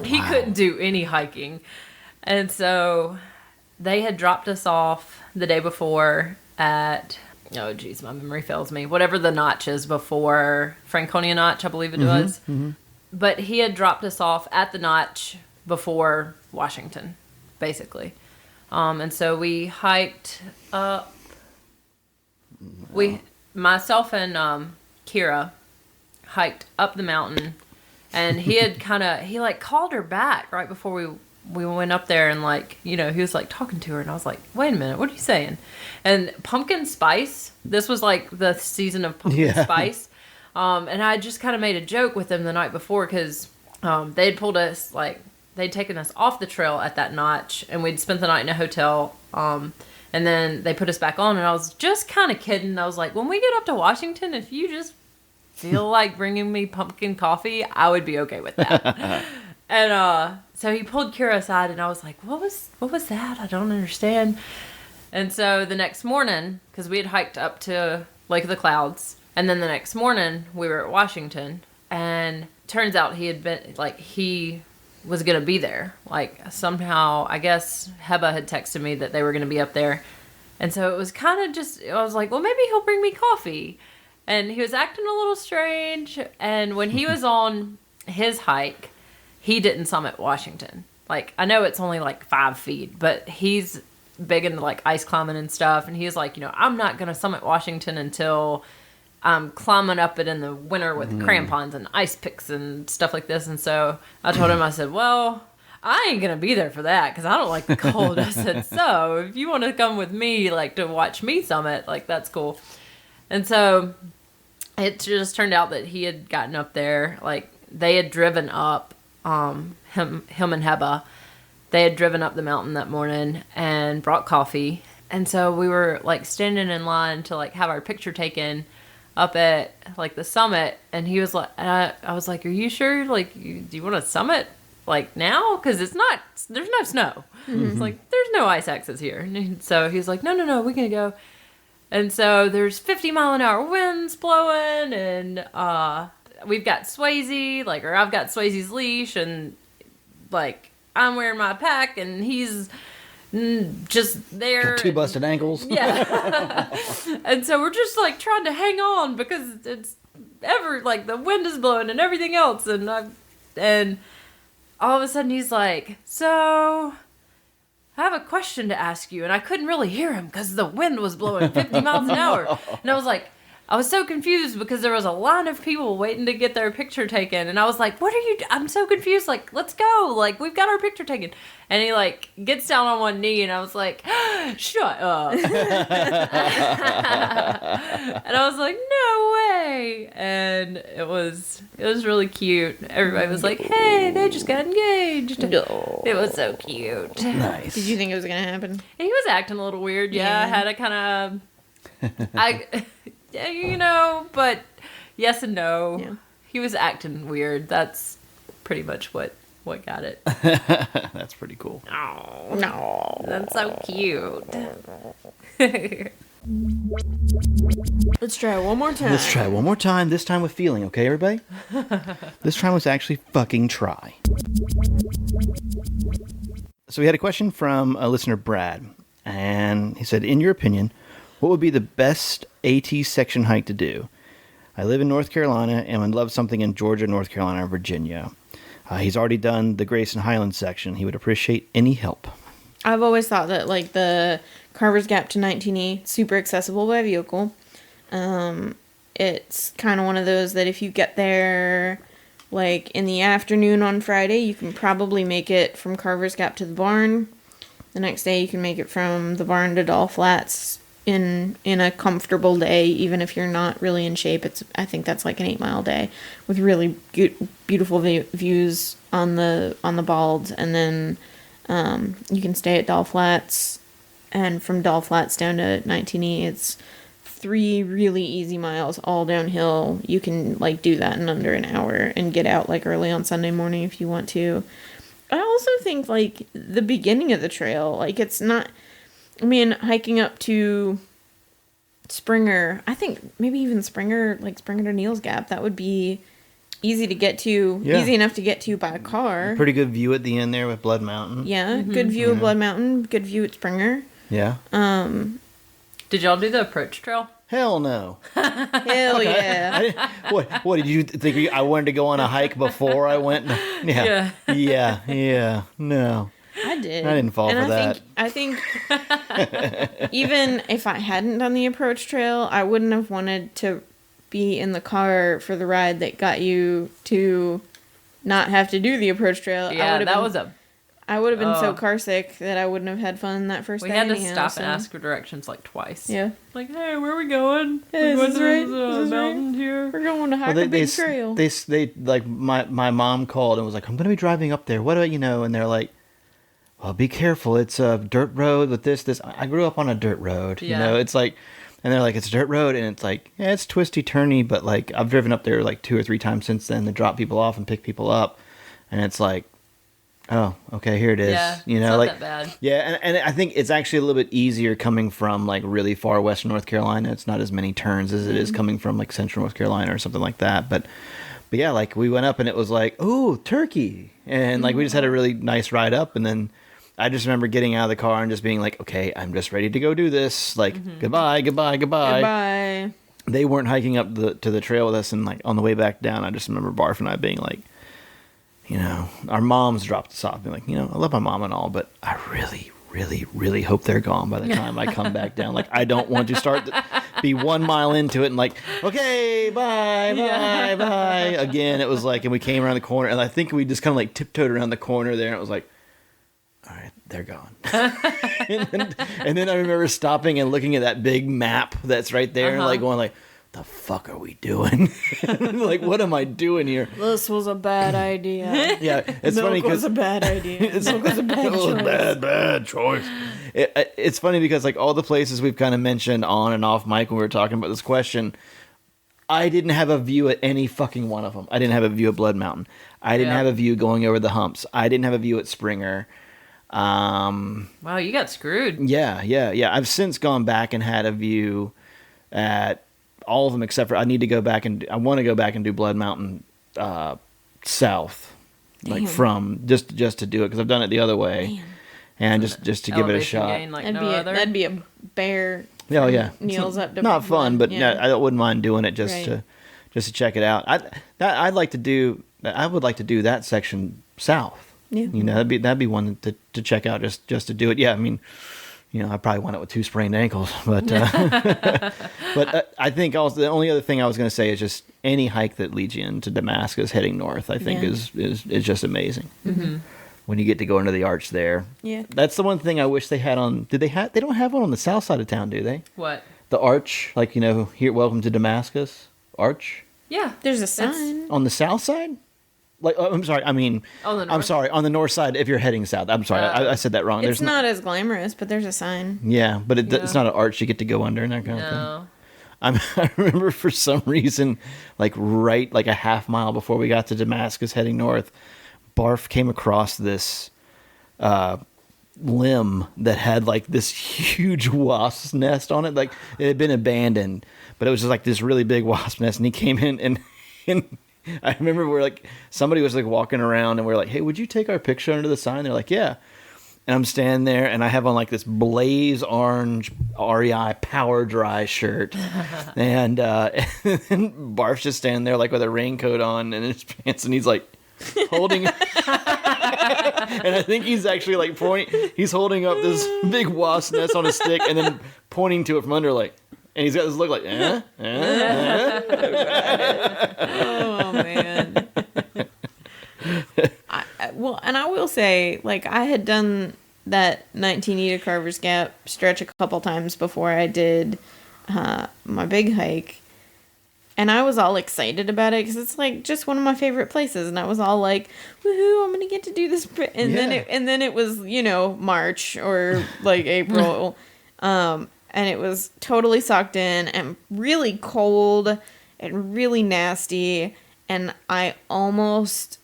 he couldn't do any hiking. And so... They had dropped us off the day before at, oh geez, my memory fails me, whatever the notch is before Franconia Notch, I believe it was. Mm-hmm. But he had dropped us off at the notch before Washington, basically. And so we hiked up. Myself and Kira hiked up the mountain, and he had called her back right before we went up there, and he was like talking to her, and I was like, wait a minute, what are you saying? And pumpkin spice, this was like the season of pumpkin spice. And I just kind of made a joke with them the night before, because they had pulled us, they'd taken us off the trail at that notch, and we'd spent the night in a hotel. And then they put us back on, and I was just kind of kidding. I was like, when we get up to Washington, if you just feel like bringing me pumpkin coffee, I would be okay with that. And so he pulled Kira aside, and I was like, what was that? I don't understand. And so the next morning, because we had hiked up to Lake of the Clouds, and then the next morning we were at Washington, and turns out he was going to be there. Somehow, I guess Heba had texted me that they were going to be up there. And so it was kind of just, I was like, well, maybe he'll bring me coffee. And he was acting a little strange. And when he was on his hike, he didn't summit Washington. like, I know it's only like 5 feet, but he's big into like ice climbing and stuff. And he's like, I'm not going to summit Washington until I'm climbing up it in the winter with crampons and ice picks and stuff like this. And so I told him, I said, well, I ain't going to be there for that because I don't like the cold. I said, so if you want to come with me, like, to watch me summit, like, that's cool. And so it just turned out that he had gotten up there, like, they had driven up, him and Heba, they had driven up the mountain that morning and brought coffee. And so we were, like, standing in line to, like, have our picture taken up at, like, the summit. And he was like, I was like, are you sure? Like, do you want to summit, like, now? Because there's no snow. It's like, there's no ice axes here. And so he's like, no, we're going to go. And so there's 50-mile-an-hour winds blowing, and we've got Swayze, like, or I've got Swayze's leash, and, like, I'm wearing my pack, and he's just there. Got 2 busted ankles. Yeah. And so we're just, like, trying to hang on because it's like, the wind is blowing and everything else, and all of a sudden he's like, so I have a question to ask you. And I couldn't really hear him because the wind was blowing 50 miles an hour. And I was like, I was so confused because there was a line of people waiting to get their picture taken. And I was like, I'm so confused. Like, let's go. Like, we've got our picture taken. And he, like, gets down on one knee, and I was like, shut up. And I was like, no way. And it was really cute. Everybody was like, hey, they just got engaged. No. It was so cute. Nice. Did you think it was going to happen? He was acting a little weird. Yeah. I had a kind of, but yes and no. Yeah. He was acting weird. That's pretty much what got it. That's pretty cool. Oh, no. That's so cute. Let's try it one more time. Let's try it one more time, this time with feeling, okay, everybody? This time was actually fucking try. So we had a question from a listener, Brad, and he said, in your opinion, what would be the best AT section hike to do? I live in North Carolina and would love something in Georgia, North Carolina, or Virginia. He's already done the Grayson Highlands section. He would appreciate any help. I've always thought that, like, the Carver's Gap to 19E, super accessible by vehicle. It's kind of one of those that if you get there, like, in the afternoon on Friday, you can probably make it from Carver's Gap to the barn. The next day you can make it from the barn to Doll Flats in a comfortable day, even if you're not really in shape. I think that's like an 8-mile day with really beautiful views on the Balds, and then you can stay at Doll Flats, and from Doll Flats down to 19E, it's 3 really easy miles all downhill. You can, like, do that in under an hour and get out, like, early on Sunday morning if you want to. I also think, like, the beginning of the trail, like, it's not, I mean, hiking up to Springer, I think maybe even Springer to Neal's Gap, that would be easy to get to, easy enough to get to by a car. Pretty good view at the end there with Blood Mountain. Yeah, good view of Blood Mountain, good view at Springer. Yeah. Did y'all do the approach trail? Hell no. Hell yeah. What did you think? I wanted to go on a hike before I went? Yeah. No. I did. I didn't fall for that. I think even if I hadn't done the approach trail, I wouldn't have wanted to be in the car for the ride that got you to not have to do the approach trail. Yeah, I would have been so car sick that I wouldn't have had fun that first day. We had to stop and ask for directions like twice. Yeah. Like, hey, where are we going? Hey, we're is going this to mountain right? here. We're going to hike a big trail. They like my mom called and was like, I'm going to be driving up there. What do you know? And they're like, well, be careful. It's a dirt road with this. I grew up on a dirt road. Yeah. You know, it's like, and they're like, it's a dirt road. And it's like, yeah, it's twisty, turny. But like, I've driven up there like 2 or 3 times since then to drop people off and pick people up. And it's like, oh, okay, here it is. Yeah, you know, it's not like, that bad. Yeah, and I think it's actually a little bit easier coming from like really far western North Carolina. It's not as many turns as it is coming from like central North Carolina or something like that. But yeah, like we went up and it was like, ooh, turkey. And like we just had a really nice ride up, and then I just remember getting out of the car and just being like, okay, I'm just ready to go do this. Like, goodbye. Goodbye. They weren't hiking up to the trail with us, and like on the way back down, I just remember Barf and I being like, you know, our moms dropped us off. Be like, you know, I love my mom and all, but I really, really, really hope they're gone by the time I come back down. Like, I don't want to be 1 mile into it and like, okay, bye. Again, it was like, and we came around the corner, and I think we just kind of like tiptoed around the corner there, and it was like, all right, they're gone. and then I remember stopping and looking at that big map that's right there, and like going like, the fuck are we doing? Like, what am I doing here? This was a bad idea. Yeah, it's funny because was a bad idea. Milk was a bad it was a choice. bad choice. It's funny because like all the places we've kind of mentioned on and off mic when we were talking about this question, I didn't have a view at any fucking one of them. I didn't have a view at Blood Mountain. I didn't have a view going over the humps. I didn't have a view at Springer. Wow, you got screwed. Yeah. I've since gone back and had a view at all of them except for I want to go back and do Blood Mountain south. Damn. Like from just to do it because I've done it the other way. Man. And just to give it a Elevation shot. gain like That'd no other. that'd be a bear. Oh yeah, Kneels up to not fun, but yeah. I wouldn't mind doing it just Right. to check it out. I'd like to do. I would like to do that section south. Yeah. You know, that'd be one to check out just to do it. Yeah, I mean, you know, I probably went out with 2 sprained ankles, but but I think also the only other thing I was going to say is just any hike that leads you into Damascus heading north. I think Yeah. is just amazing. Mm-hmm. When you get to go into the arch there. Yeah. That's the one thing I wish they had on. They don't have one on the south side of town, do they? What? The arch, like, you know, here, welcome to Damascus arch Yeah. There's a That's- sign. on the south side. Like, I'm sorry. I mean, On the I'm north? sorry. On the north side, if you're heading south. I'm sorry. I said that wrong. It's not as glamorous, but there's a sign. Yeah, but Yeah. it's not an arch you get to go under and that kind of thing. No. I remember for some reason, like right, like a half mile before we got to Damascus heading north, Barf came across this limb that had like this huge wasp's nest on it. Like it had been abandoned, but it was just like this really big wasp nest. And he came in and I remember we're like, somebody was like walking around and we're like, hey, would you take our picture under the sign? They're like, yeah. And I'm standing there and I have on like this blaze orange REI Power Dry shirt. And Barf's just standing there like with a raincoat on and his pants and he's like holding and I think he's actually like pointing, he's holding up this big wasp nest on a stick and then pointing to it from under like, and he's got this look like, Oh man. Well, and I will say, like, I had done that 19 to Carver's Gap stretch a couple times before I did my big hike, and I was all excited about it because it's like just one of my favorite places, and I was all like, "Woohoo! I'm gonna get to do this!" And then it was, you know, March or like April, and it was totally socked in and really cold and really nasty, and I almost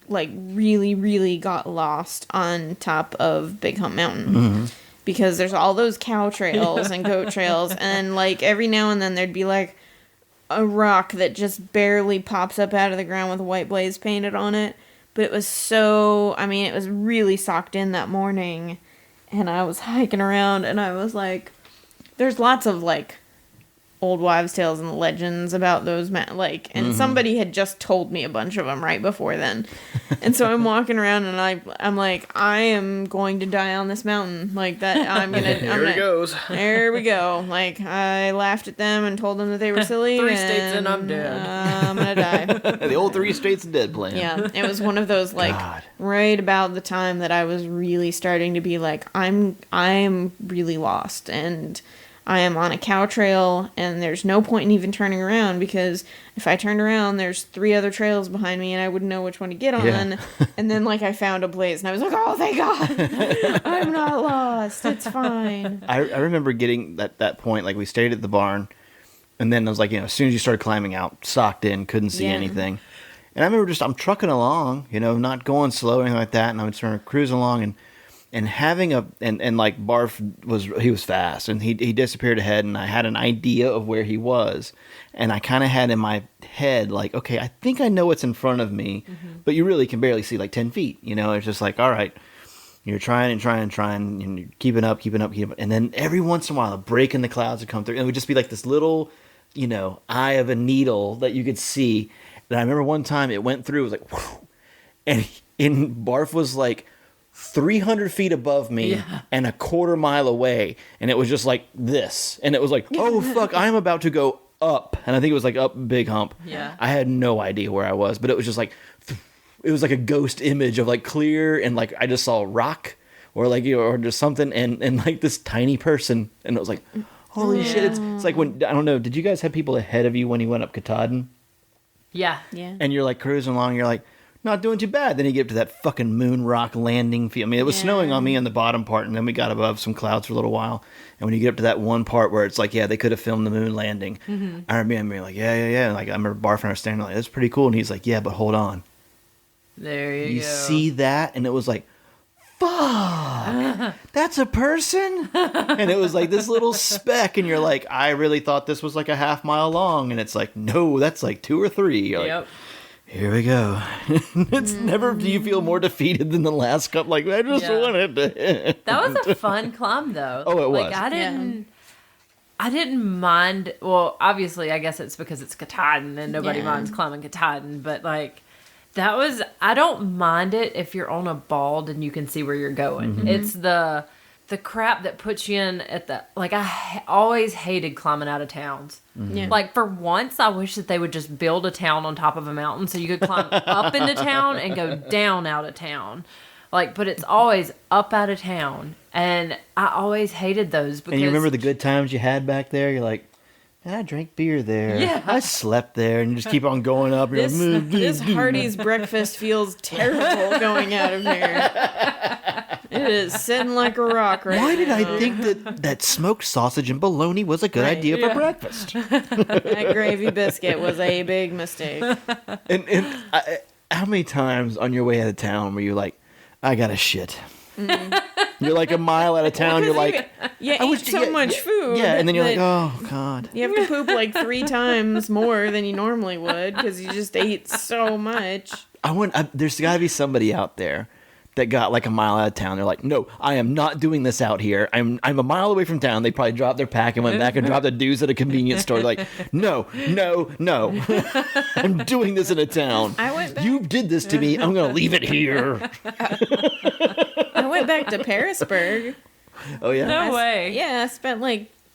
like really got lost on top of Big Hump Mountain because there's all those cow trails and goat trails, and like every now and then there'd be like a rock that just barely pops up out of the ground with a white blaze painted on it. But it was it was really socked in that morning, and I was hiking around and I was like, there's lots of like old wives' tales and legends about those and somebody had just told me a bunch of them right before then, and so I'm walking around and I'm like, I am going to die on this mountain like that. Here it goes. There we go. Like I laughed at them and told them that they were silly. 3 states and I'm dead. I'm gonna die. The old 3 states of dead plan. Yeah, it was one of those like God. right about the time that I was really starting to be like, I'm really lost and I am on a cow trail and there's no point in even turning around because if I turned around, there's 3 other trails behind me and I wouldn't know which one to get on. Yeah. And then like I found a blaze and I was like, oh, thank God. I'm not lost. It's fine. I remember getting that point, like we stayed at the barn and then I was like, you know, as soon as you started climbing out, socked in, couldn't see Yeah. anything. And I remember I'm trucking along, you know, not going slow or anything like that. And I'm just cruising along and having and like Barf was fast and he disappeared ahead and I had an idea of where he was and I kind of had in my head like, okay, I think I know what's in front of me, but you really can barely see like 10 feet, you know. It's just like, all right, you're trying and you're keeping up, and then every once in a while a break in the clouds would come through and it would just be like this little, you know, eye of a needle that you could see. And I remember one time it went through, it was like, whew, and Barf was like 300 feet above me and a quarter mile away, and it was just like this, and it was like, oh fuck, I'm about to go up, and I think it was like up Big Hump. Yeah. I had no idea where I was, but it was just like, it was like a ghost image of like clear, and like I just saw rock or like, you know, or just something, and like this tiny person, and it was like, holy shit. It's like when, I don't know, did you guys have people ahead of you when you went up Katahdin? Yeah. Yeah. And you're like cruising along, you're like, not doing too bad. Then you get up to that fucking moon rock landing field. I mean, it was snowing on me on the bottom part, and then we got above some clouds for a little while. And when you get up to that one part where it's like, yeah, they could have filmed the moon landing. I remember being like, yeah. And like, I remember Barf and I were standing like, that's pretty cool. And he's like, yeah, but hold on. There you go. See that? And it was like, fuck, that's a person? And it was like this little speck, and you're like, I really thought this was like a half mile long. And it's like, no, that's like 2 or 3. You're like, here we go. It's never do you feel more defeated than the last couple. Like, I just wanted to. That was a fun climb, though. Oh, it was. Like, I didn't mind. Well, obviously, I guess it's because it's Katahdin and nobody minds climbing Katahdin. But like, that was. I don't mind it if you're on a bald and you can see where you're going. It's the crap that puts you in at the, like, I always hated climbing out of towns. Yeah. Like, for once, I wish that they would just build a town on top of a mountain so you could climb up into town and go down out of town. Like, but it's always up out of town. And I always hated those because... And you remember the good times you had back there? You're like, man, I drank beer there. Yeah. I slept there. And you just keep on going up. You're like, This Hardee's breakfast feels terrible going out of here. It is sitting like a rock right why did now. I think that smoked sausage and bologna was a good idea for breakfast? That gravy biscuit was a big mistake. How many times on your way out of town were you like, I got to shit? You're like a mile out of town. You're like, You I eat wish- so much food. yeah, and then you're like, that oh God. you have to poop like 3 times more than you normally would because you just ate so much. There's got to be somebody out there that got like a mile out of town. They're like, no, I am not doing this out here. I'm a mile away from town. They probably dropped their pack and went back and dropped the dues at a convenience store. Like, no. I'm doing this in a town. I went back. You did this to me. I'm going to leave it here. I went back to Parisburg. Oh, yeah? No way. Yeah,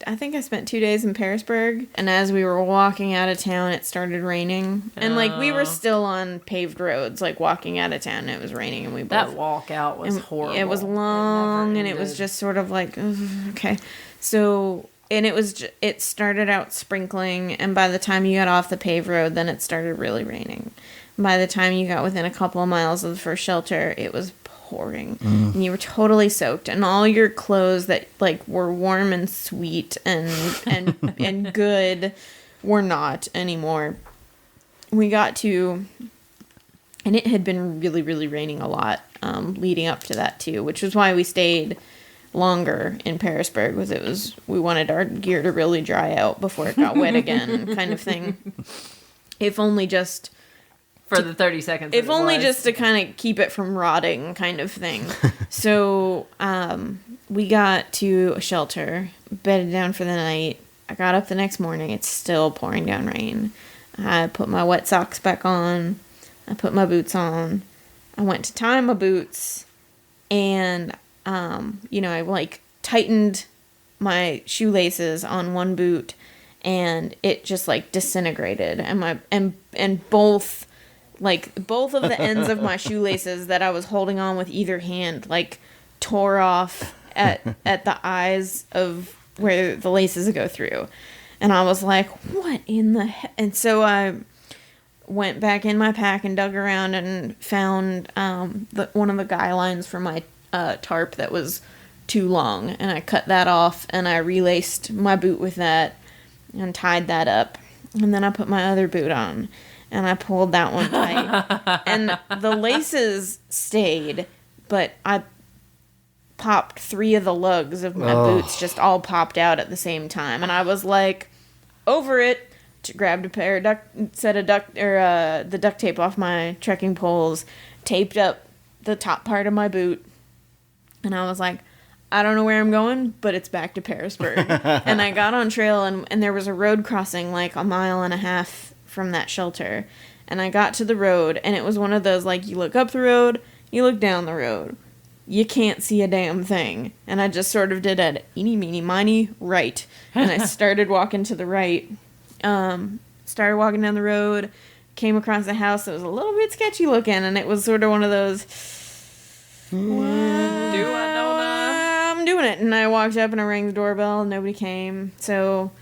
I think I spent 2 days in Parisburg. And as we were walking out of town, it started raining. And like we were still on paved roads, like walking out of town, and it was raining, and we both... That walk out was horrible. It was long, and it was just sort of like, ugh, okay. So, and it started out sprinkling, and by the time you got off the paved road, then it started really raining. By the time you got within a couple of miles of the first shelter, it was pouring, and you were totally soaked, and all your clothes that like were warm and sweet and good were not anymore. We got to, and it had been really, really raining a lot leading up to that too, which was why we stayed longer in Parisburg. We wanted our gear to really dry out before it got wet again, kind of thing. If only just for the 30 seconds. If only just to kind of keep it from rotting, kind of thing. So we got to a shelter, bedded down for the night. I got up the next morning. It's still pouring down rain. I put my wet socks back on. I put my boots on. I went to tie my boots, and I like tightened my shoelaces on one boot, and it just like disintegrated, and both of the ends of my shoelaces that I was holding on with either hand like tore off at the eyes of where the laces go through. And I was like, what in the heck? And so I went back in my pack and dug around and found one of the guy lines for my tarp that was too long. And I cut that off, and I relaced my boot with that and tied that up. And then I put my other boot on, and I pulled that one tight. And the laces stayed, but I popped 3 of the lugs of my boots, just all popped out at the same time. And I was like, over it. Grabbed a pair of the duct tape off my trekking poles, taped up the top part of my boot, and I was like, I don't know where I'm going, but it's back to Parisburg. And I got on trail, and there was a road crossing like a mile and a half from that shelter, And I got to the road, and it was one of those, like, you look up the road, you look down the road. You can't see a damn thing. And I just sort of did a eeny, meeny, miny, right. And I started walking to the right. Started walking down the road, came across a house that was a little bit sketchy looking, and it was sort of one of those, I'm doing it. And I walked up and I rang the doorbell, and nobody came. So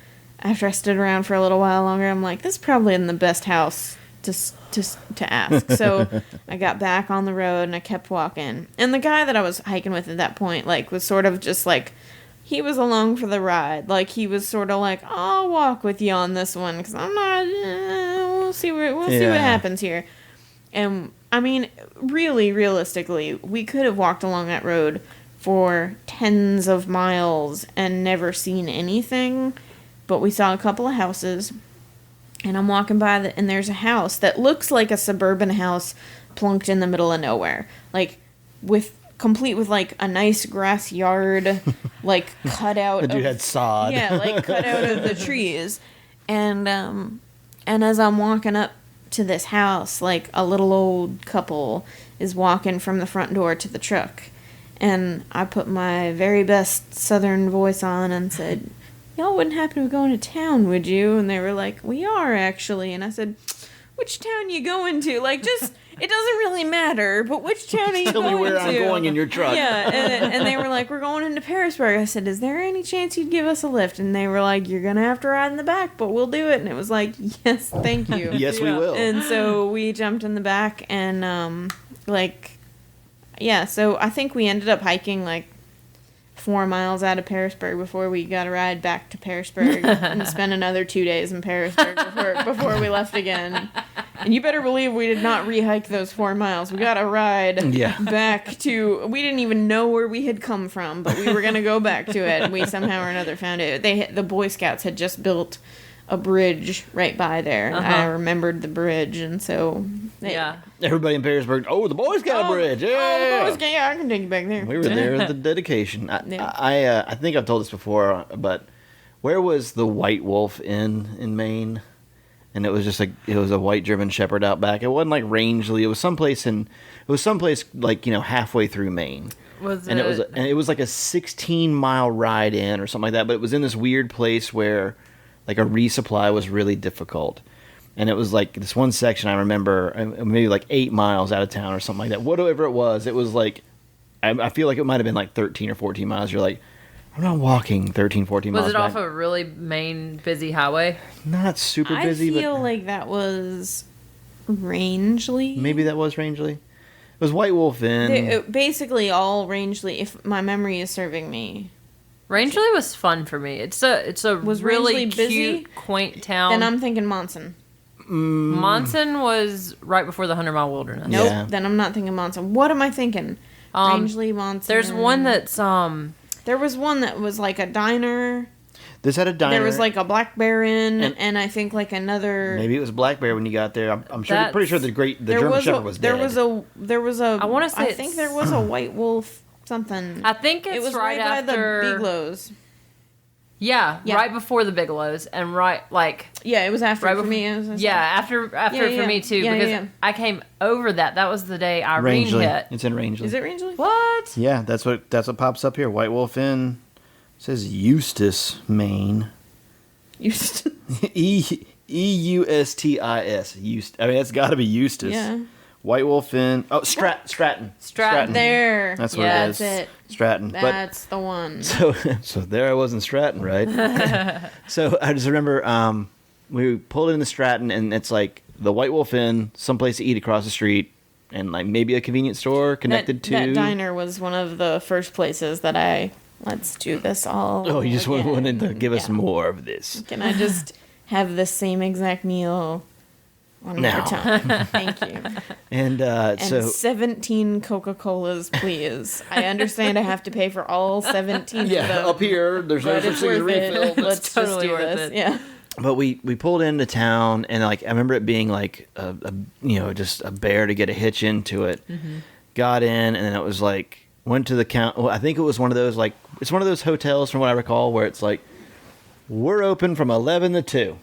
after I stood around for a little while longer, I'm like, this probably isn't the best house to ask. So I got back on the road and I kept walking. And the guy that I was hiking with at that point, like, was sort of just like, he was along for the ride. Like, he was sort of like, I'll walk with you on this one because I'm not. We'll see what happens here. And I mean, really, realistically, we could have walked along that road for tens of miles and never seen anything. But we saw a couple of houses. And I'm walking by, and there's a house that looks like a suburban house plunked in the middle of nowhere. Like, complete with, like, a nice grass yard, like, cut out The dude had sod. Yeah, like, cut out of the trees. And as I'm walking up to this house, like, a little old couple is walking from the front door to the truck. And I put my very best southern voice on and said, y'all wouldn't happen to be going to town, would you? And they were like, we are, actually. And I said, which town you going to? Like, just, it doesn't really matter, but which town are you Tell going me where to? I'm going in your truck. Yeah, and they were like, we're going into Parisburg. I said, is there any chance you'd give us a lift? And they were like, you're going to have to ride in the back, but we'll do it. And it was like, yes, thank you. Yes, we will. And so we jumped in the back and, so I think we ended up hiking, like, 4 miles out of Parisburg before we got a ride back to Parisburg and spent another 2 days in Parisburg before we left again. And you better believe we did not re-hike those 4 miles. We got a ride back to, we didn't even know where we had come from, but we were going to go back to it. And we somehow or another found it. The Boy Scouts had just built a bridge right by there. I remembered the bridge, and so Everybody in Parisburg, the Boy Scout bridge. Yeah. The Boy Scout, yeah, I can take you back there. We were there at the dedication. I think I've told this before, but where was the White Wolf Inn in Maine? And it was just it was a white German Shepherd out back. It wasn't like Rangeley. It was someplace like, halfway through Maine. And it was like a 16-mile ride in or something like that. But it was in this weird place where, like, a resupply was really difficult. And it was like this one section I remember, maybe like 8 miles out of town or something like that. Whatever it was like, I feel like it might have been like 13 or 14 miles. You're like, I'm not walking 13, 14 miles. Was it off a really main busy highway? Not super busy, but I feel like that was Rangeley. Maybe that was Rangeley. It was White Wolf Inn. Basically all Rangeley, if my memory is serving me. Rangeley was fun for me. It's a really Rangeley busy? cute, quaint town. Then I'm thinking Monson. Monson was right before the 100 Mile Wilderness. Nope. Yeah. Then I'm not thinking Monson. What am I thinking? Rangeley, Monson. There's one that's There was one that was like a diner. This had a diner. There was like a Black Bear Inn, and I think like another. Maybe it was Black Bear when you got there. I'm sure. Pretty sure the German Shepherd was dead. There was a. I want to say. I think there was a White Wolf something. I think it was right after by the Biglows. Yeah, right before the Bigelows, and it was after right for me. After for me too, because I came over that. That was the day Irene Rangeley. hit. It's in Rangeley. Is it Rangeley? What? Yeah, that's what pops up here. White Wolf Inn. It says Eustis, Maine. Eustis. Eustis. I mean, that's got to be Eustis. Yeah. White Wolf Inn. Oh, Stratton. There. That's what it is. That's it. Stratton. That's the one. So there I was in Stratton, right? So I just remember we pulled into Stratton, and it's like the White Wolf Inn, someplace to eat across the street, and like maybe a convenience store connected to. That diner was one of the first places that let's do this all. Oh, you just again. wanted to give us more of this. Can I just have the same exact meal one more time? Thank you. And so 17 Coca-Colas, please. I understand I have to pay for all 17 of them. up here, there's no But such it's thing as a worth refill. it. Let's just totally do worth this. it. Yeah. But we pulled into town, and like I remember it being like just a bear to get a hitch into it. Mm-hmm. Got in, and then it was like went to the count. Well, I think it was one of those it's one of those hotels from what I recall where it's like we're open from 11 to 2.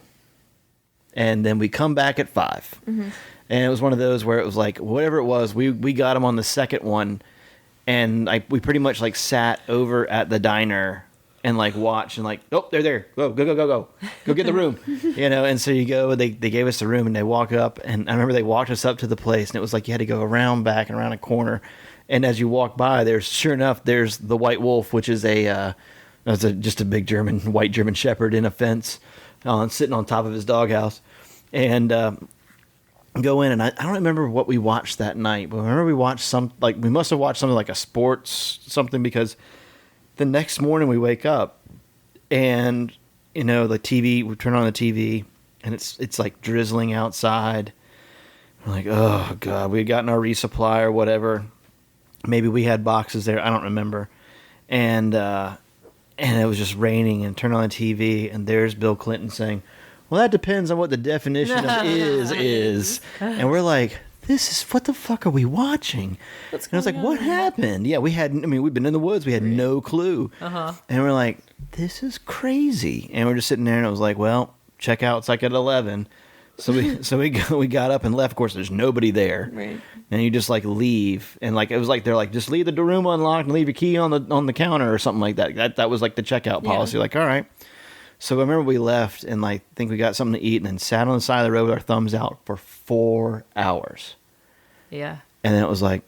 and then we come back at 5. Mm-hmm. And it was one of those where it was like, whatever it was, we got them on the second one, and like we pretty much like sat over at the diner and like watched and like, oh, they're there. Go get the room. And so you go, they gave us the room, and they walk up, and I remember they walked us up to the place, and it was like you had to go around back and around a corner. And as you walk by, sure enough, there's the white wolf, which is just a big white German shepherd in a fence, sitting on top of his doghouse. And go in, and I don't remember what we watched that night, but I remember we watched we must have watched something like a sports something, because the next morning we wake up and the TV, we turn on the TV, and it's like drizzling outside. We're like, oh god, we had gotten our resupply or whatever. Maybe we had boxes there, I don't remember. And it was just raining, and turn on the TV, and there's Bill Clinton saying, well, that depends on what the definition of is. And we're like, what the fuck are we watching? And I was like, what happened? Yeah, we've been in the woods. We had no clue. Uh-huh. And we're like, this is crazy. And we're just sitting there, and it was like, well, check out's like at 11. So we got up and left. Of course, there's nobody there. Right. And you just like leave. And like, it was like, they're like, just leave the room unlocked and leave your key on the counter or something like that. That was like the checkout policy. Like, all right. So I remember we left, and like, think we got something to eat, and then sat on the side of the road with our thumbs out for 4 hours. Yeah. And then it was like,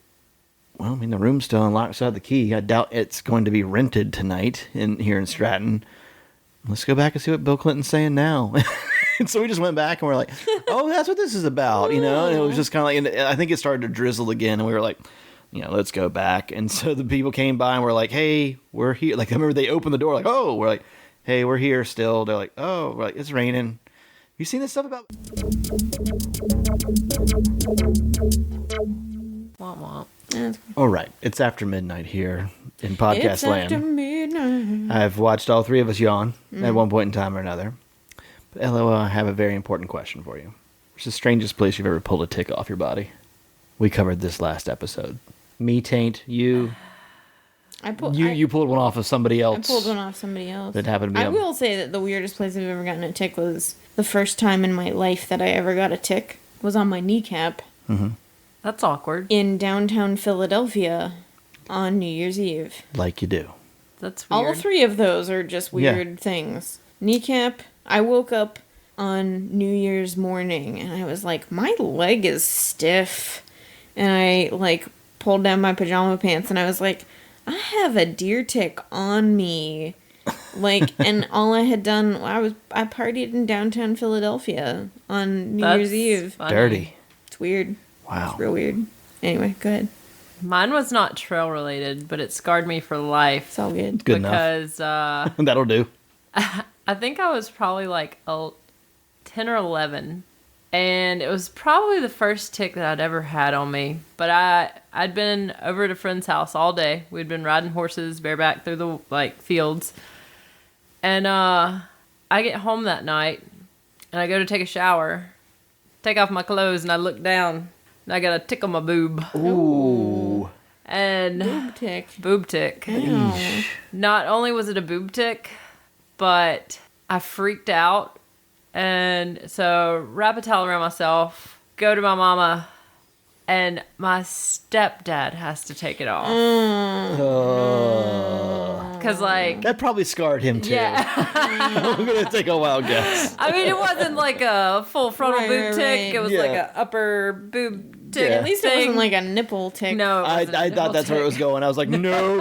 well, the room's still unlocked, so I have the key. I doubt it's going to be rented tonight here in Stratton. Let's go back and see what Bill Clinton's saying now. And so we just went back, and we're like, oh, that's what this is about, And it was just kind of like, and I think it started to drizzle again, and we were like, let's go back. And so the people came by, and we're like, hey, we're here. Like, I remember they opened the door, like, oh, we're like, hey, we're here still. They're like, oh, we're like, it's raining. You seen this stuff about? Womp womp. All right, it's after midnight here in podcast land. It's after midnight. I've watched all three of us yawn at one point in time or another. But LOL, I have a very important question for you. What's the strangest place you've ever pulled a tick off your body? We covered this last episode. Me taint, you. You pulled one off of somebody else. I pulled one off somebody else. That happened to be. I will say that the weirdest place I've ever gotten a tick was the first time in my life that I ever got a tick was on my kneecap. Mm-hmm. That's awkward. In downtown Philadelphia on New Year's Eve. Like you do. That's weird. All three of those are just weird things. Kneecap, I woke up on New Year's morning and I was like, my leg is stiff. And I like pulled down my pajama pants and I was like, I have a deer tick on me. Like, and all I had done, I partied in downtown Philadelphia on New Year's Eve. Funny. Dirty. It's weird. Wow. It's real weird. Anyway, go ahead. Mine was not trail related, but it scarred me for life. It's all good. Good because, enough. That'll do. I think I was probably like 10 or 11. And it was probably the first tick that I'd ever had on me. But I'd been over at a friend's house all day. We'd been riding horses bareback through the fields. And I get home that night and I go to take a shower, take off my clothes, and I look down and I got a tick on my boob. Ooh. And Boob tick. Eesh. Not only was it a boob tick, but I freaked out. And so wrap a towel around myself, go to my mama, and my stepdad has to take it off. Because, that probably scarred him, too. Yeah. I'm going to take a wild guess. I mean, it wasn't like a full frontal boob tick. Right. It was like an upper boob tick. At least it wasn't like a nipple tick. No. I thought that's where it was going. I was like, no.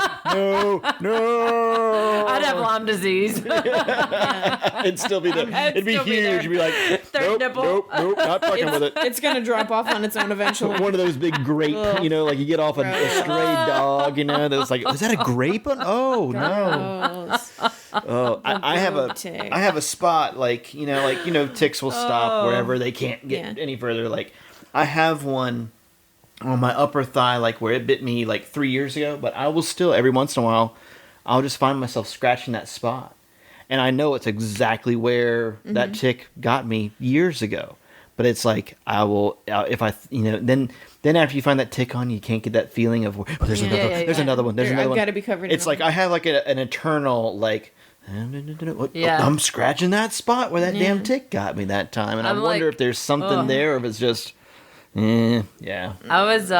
I'd have Lyme disease. It'd still be it'd be huge. You'd be like, Third nipple. nope, not fucking with it. It's going to drop off on its own eventually. One of those big grape, like you get off a stray dog, that's like, is that a grape? Oh, no. Oh, I have a spot ticks will stop wherever they can't get any further. Like, I have one on my upper thigh, like where it bit me like 3 years ago, but I will still, every once in a while, I'll just find myself scratching that spot. And I know it's exactly where that tick got me years ago. But it's like, I will, if I, then after you find that tick on, you can't get that feeling of, there's another one. I've got to be covered. It's like, I have like an eternal, like, Yeah. I'm scratching that spot where that damn tick got me that time, and I I'm wonder like, if there's something there, or if it's just, yeah. I was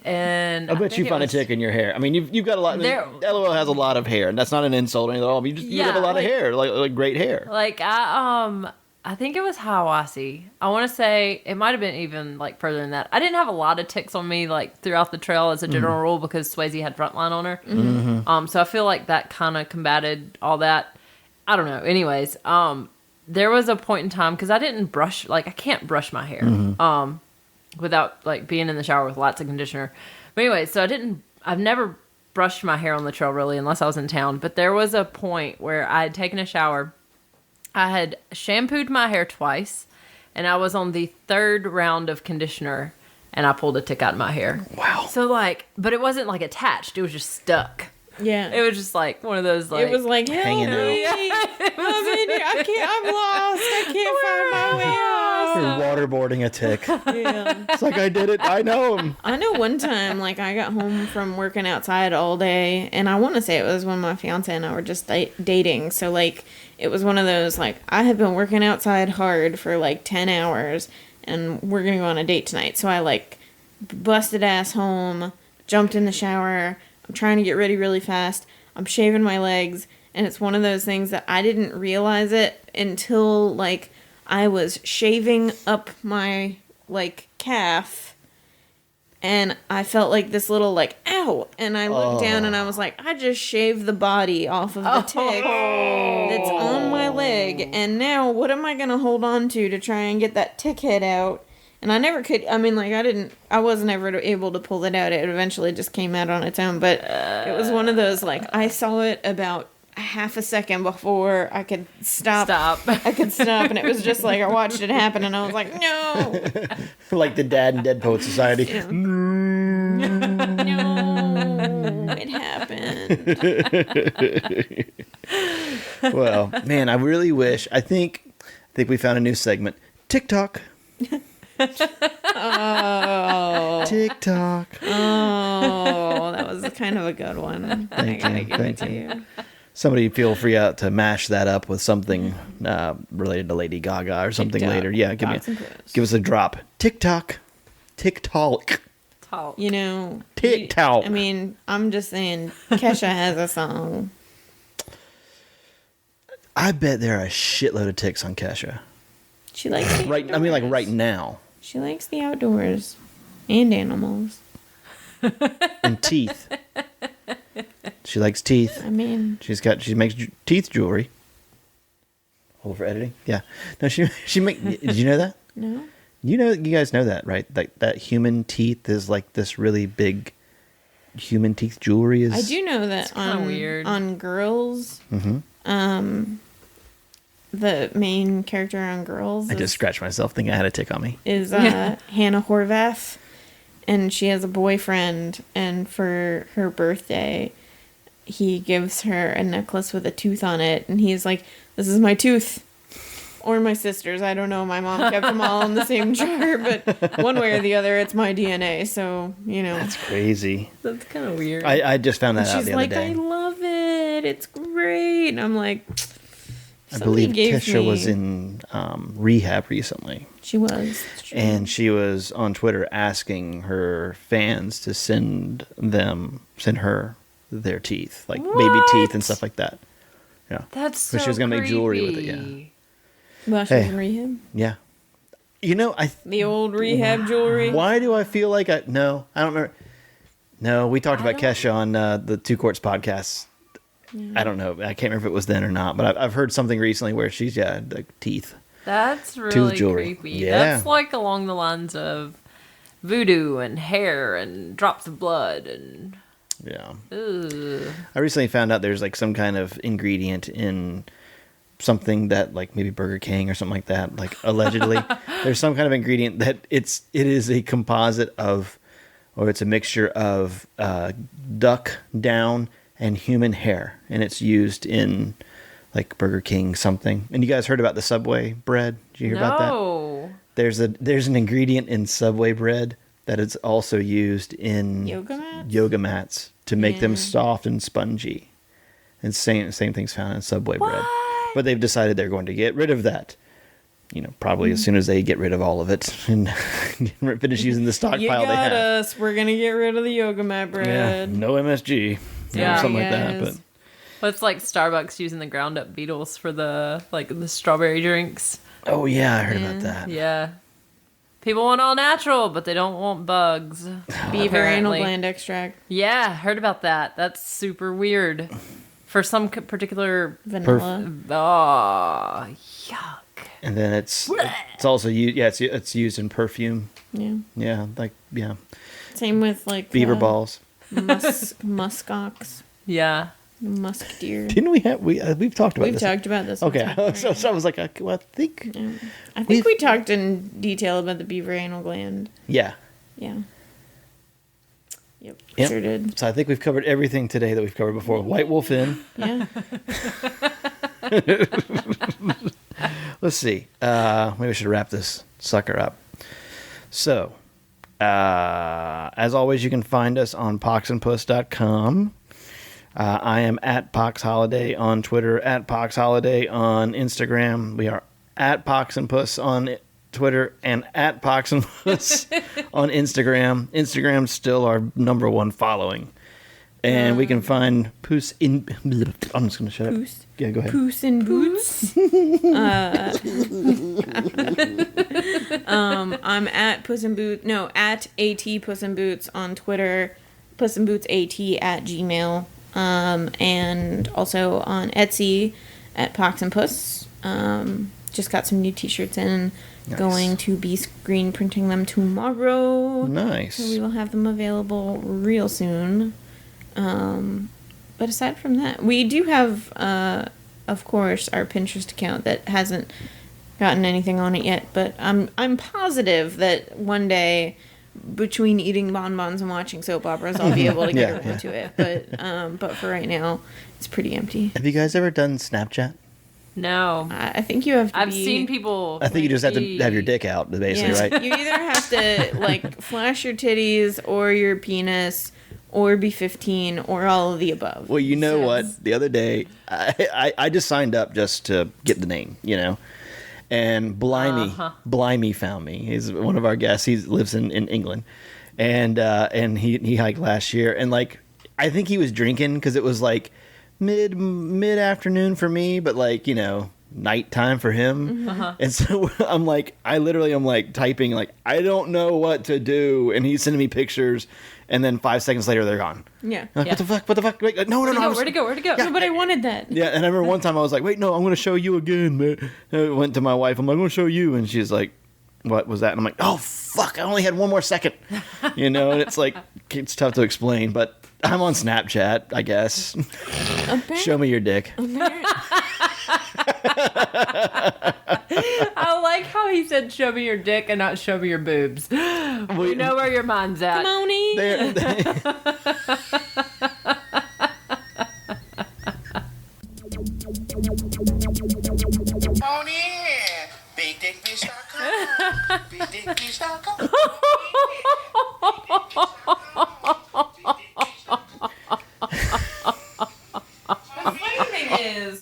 and I bet you find a tick in your hair. I mean, you've got a lot. LOL has a lot of hair, and that's not an insult at all. But you have a lot of hair, like great hair. Like I think it was Hiawassee. I want to say it might have been even like further than that. I didn't have a lot of ticks on me like throughout the trail as a general rule because Swayze had Frontline on her. So I feel like that kind of combated all that. I don't know. Anyways, there was a point in time because I didn't brush. Like I can't brush my hair without like being in the shower with lots of conditioner. But anyway, so I've never brushed my hair on the trail really unless I was in town. But there was a point where I had taken a shower. I had shampooed my hair twice, and I was on the third round of conditioner, and I pulled a tick out of my hair. Wow. So, like, but it wasn't, like, attached. It was just stuck. Yeah. It was just, like, one of those, like... It was like, hanging out. I'm lost. I can't find my way out. You're waterboarding a tick. Yeah. It's like, I did it. I know him. I know one time, like, I got home from working outside all day, and I want to say it was when my fiance and I were just dating, so, like... It was one of those, like, I had been working outside hard for, like, 10 hours, and we're going to go on a date tonight. So I, like, busted ass home, jumped in the shower. I'm trying to get ready really fast. I'm shaving my legs, and it's one of those things that I didn't realize it until, like, I was shaving up my, like, calf. And I felt like this little, like, ow. And I looked down and I was like, I just shaved the body off of the tick that's on my leg. And now what am I going to hold on to try and get that tick head out? And I never could, I mean, like, I wasn't ever able to pull it out. It eventually just came out on its own. But it was one of those, like, I saw it about half a second before I could stop. I could stop, and it was just like I watched it happen, and I was like, no. Like the dad in Dead Poet Society. Yeah. No, it happened. Well, man, I really wish. I think we found a new segment. TikTok. Oh. TikTok. Oh, that was kind of a good one. I gotta give it to you. Somebody feel free to mash that up with something related to Lady Gaga or something TikTok. later. Yeah, give us a drop. TikTok. TikTok. You know, TikTok. I mean, I'm just saying, Kesha has a song. I bet there are a shitload of ticks on Kesha. She likes the Right. I mean, like right now. She likes the outdoors and animals. And teeth. She likes teeth. I mean, She makes teeth jewelry. Hold for editing. Yeah. No, she did you know that? no. You guys know that, right? That human teeth is like this really big human teeth jewelry is. I do know that weird. on Girls, the main character on Girls I just scratched myself thinking I had a tick on me. is Hannah Horvath, and she has a boyfriend, and for her birthday, he gives her a necklace with a tooth on it, and he's like, "This is my tooth." Or my sister's. I don't know. My mom kept them all in the same jar, but one way or the other, it's my DNA. So, you know. That's crazy. That's kind of weird. I just found that out She's the like, other day. I love it. It's great. And I'm like, I believe Kesha was in rehab recently. She was. It's true. And she was on Twitter asking her fans to send her their teeth, like baby teeth and stuff like that. Yeah. That's so But she was gonna make jewelry with it, yeah. Well, she was Hey. in rehab. Yeah. You know, The old rehab jewelry. why do I feel like I don't remember. No, we talked about Kesha on the Two Courts podcast. I don't know. I can't remember if it was then or not, but I've heard something recently where she's like teeth. That's really jewelry. creepy. Yeah. That's like along the lines of voodoo and hair and drops of blood and. Yeah. Ugh. I recently found out there's like some kind of ingredient in something that like maybe Burger King or something like that, like allegedly there's some kind of ingredient that it is a composite of, or it's a mixture of duck down and human hair, and it's used in like Burger King something. And you guys heard about the Subway bread? Did you hear about that? No. There's an ingredient in Subway bread that is also used in Yoga mats? yoga mats to make them soft and spongy. And same thing's found in Subway bread. But they've decided they're going to get rid of that. Probably as soon as they get rid of all of it and finish using the stockpile You they got have. us. We're gonna get rid of the yoga mat Yeah, bread. no MSG. Yeah, something like that. yes. But Well, it's like Starbucks using the ground up beetles for the strawberry drinks. oh yeah, I heard about that. Yeah. People want all natural, but they don't want bugs. Beaver anal apparently. gland extract. Yeah, heard about that. That's super weird. For some particular... Vanilla. Oh, yuck. And then it's also used. Yeah, it's used in perfume. Yeah. Yeah, Same with like beaver balls. Muskox. Yeah. Musk deer. Didn't we've talked about We've this? talked about this. Okay, one time, so I was like, well, I think. yeah. I think we talked in detail about the beaver anal gland. Yeah. Yeah. Yep. Yep. Sure did. So I think we've covered everything today that we've covered before. White Wolf Inn. Yeah. Let's see. Maybe we should wrap this sucker up. So, as always, you can find us on poxandpuss.com. I am at PoxHoliday on Twitter, at PoxHoliday on Instagram. We are at PoxandPuss on Twitter and at PoxandPuss on Instagram. Instagram's still our #1 following. And we can find Puss in... I'm just going to shut up. Puss. Yeah, go ahead. Puss in Boots. I'm at Puss in Boots. No, at AT Puss in Boots on Twitter. Puss in Boots AT at Gmail. And also on Etsy at Pox and Puss. Just got some new t-shirts in. Nice. Going to be screen printing them tomorrow. Nice. So we will have them available real soon. But aside from that, we do have, of course, our Pinterest account that hasn't gotten anything on it yet. But I'm positive that one day, between eating bonbons and watching soap operas, I'll be able to get around to it. But for right now, it's pretty empty. Have you guys ever done Snapchat? No. I think you have to. I've seen people... I think you just have to have your dick out, basically, Yeah, right? you either have to like flash your titties or your penis, or be 15, or all of the above. Well, you know So- what? The other day, I just signed up just to get the name, And Blimey found me. He's one of our guests. He lives in England, and he hiked last year. And like, I think he was drinking because it was like mid afternoon for me, but like nighttime for him. And so I'm like typing like, I don't know what to do, and he's sending me pictures. And then 5 seconds later, they're gone. Yeah. I'm like, Yeah. What the fuck? Wait, no. Where'd it go? Yeah. No, but I wanted that. Yeah, and I remember one time I was like, wait, no, I'm going to show you again, man. I went to my wife. I'm like, I'm going to show you. And she's like, what was that? And I'm like, oh, fuck, I only had one more second. And it's like, it's tough to explain, but I'm on Snapchat, I guess. Show me your dick. I like how he said, show me your dick and not show me your boobs. We know where your mind's at. Come on in. On in. BigDickBitch.com. BigDickBitch.com. The funny thing is,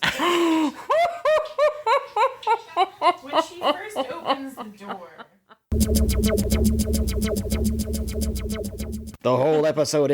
when she first opens the door. The whole episode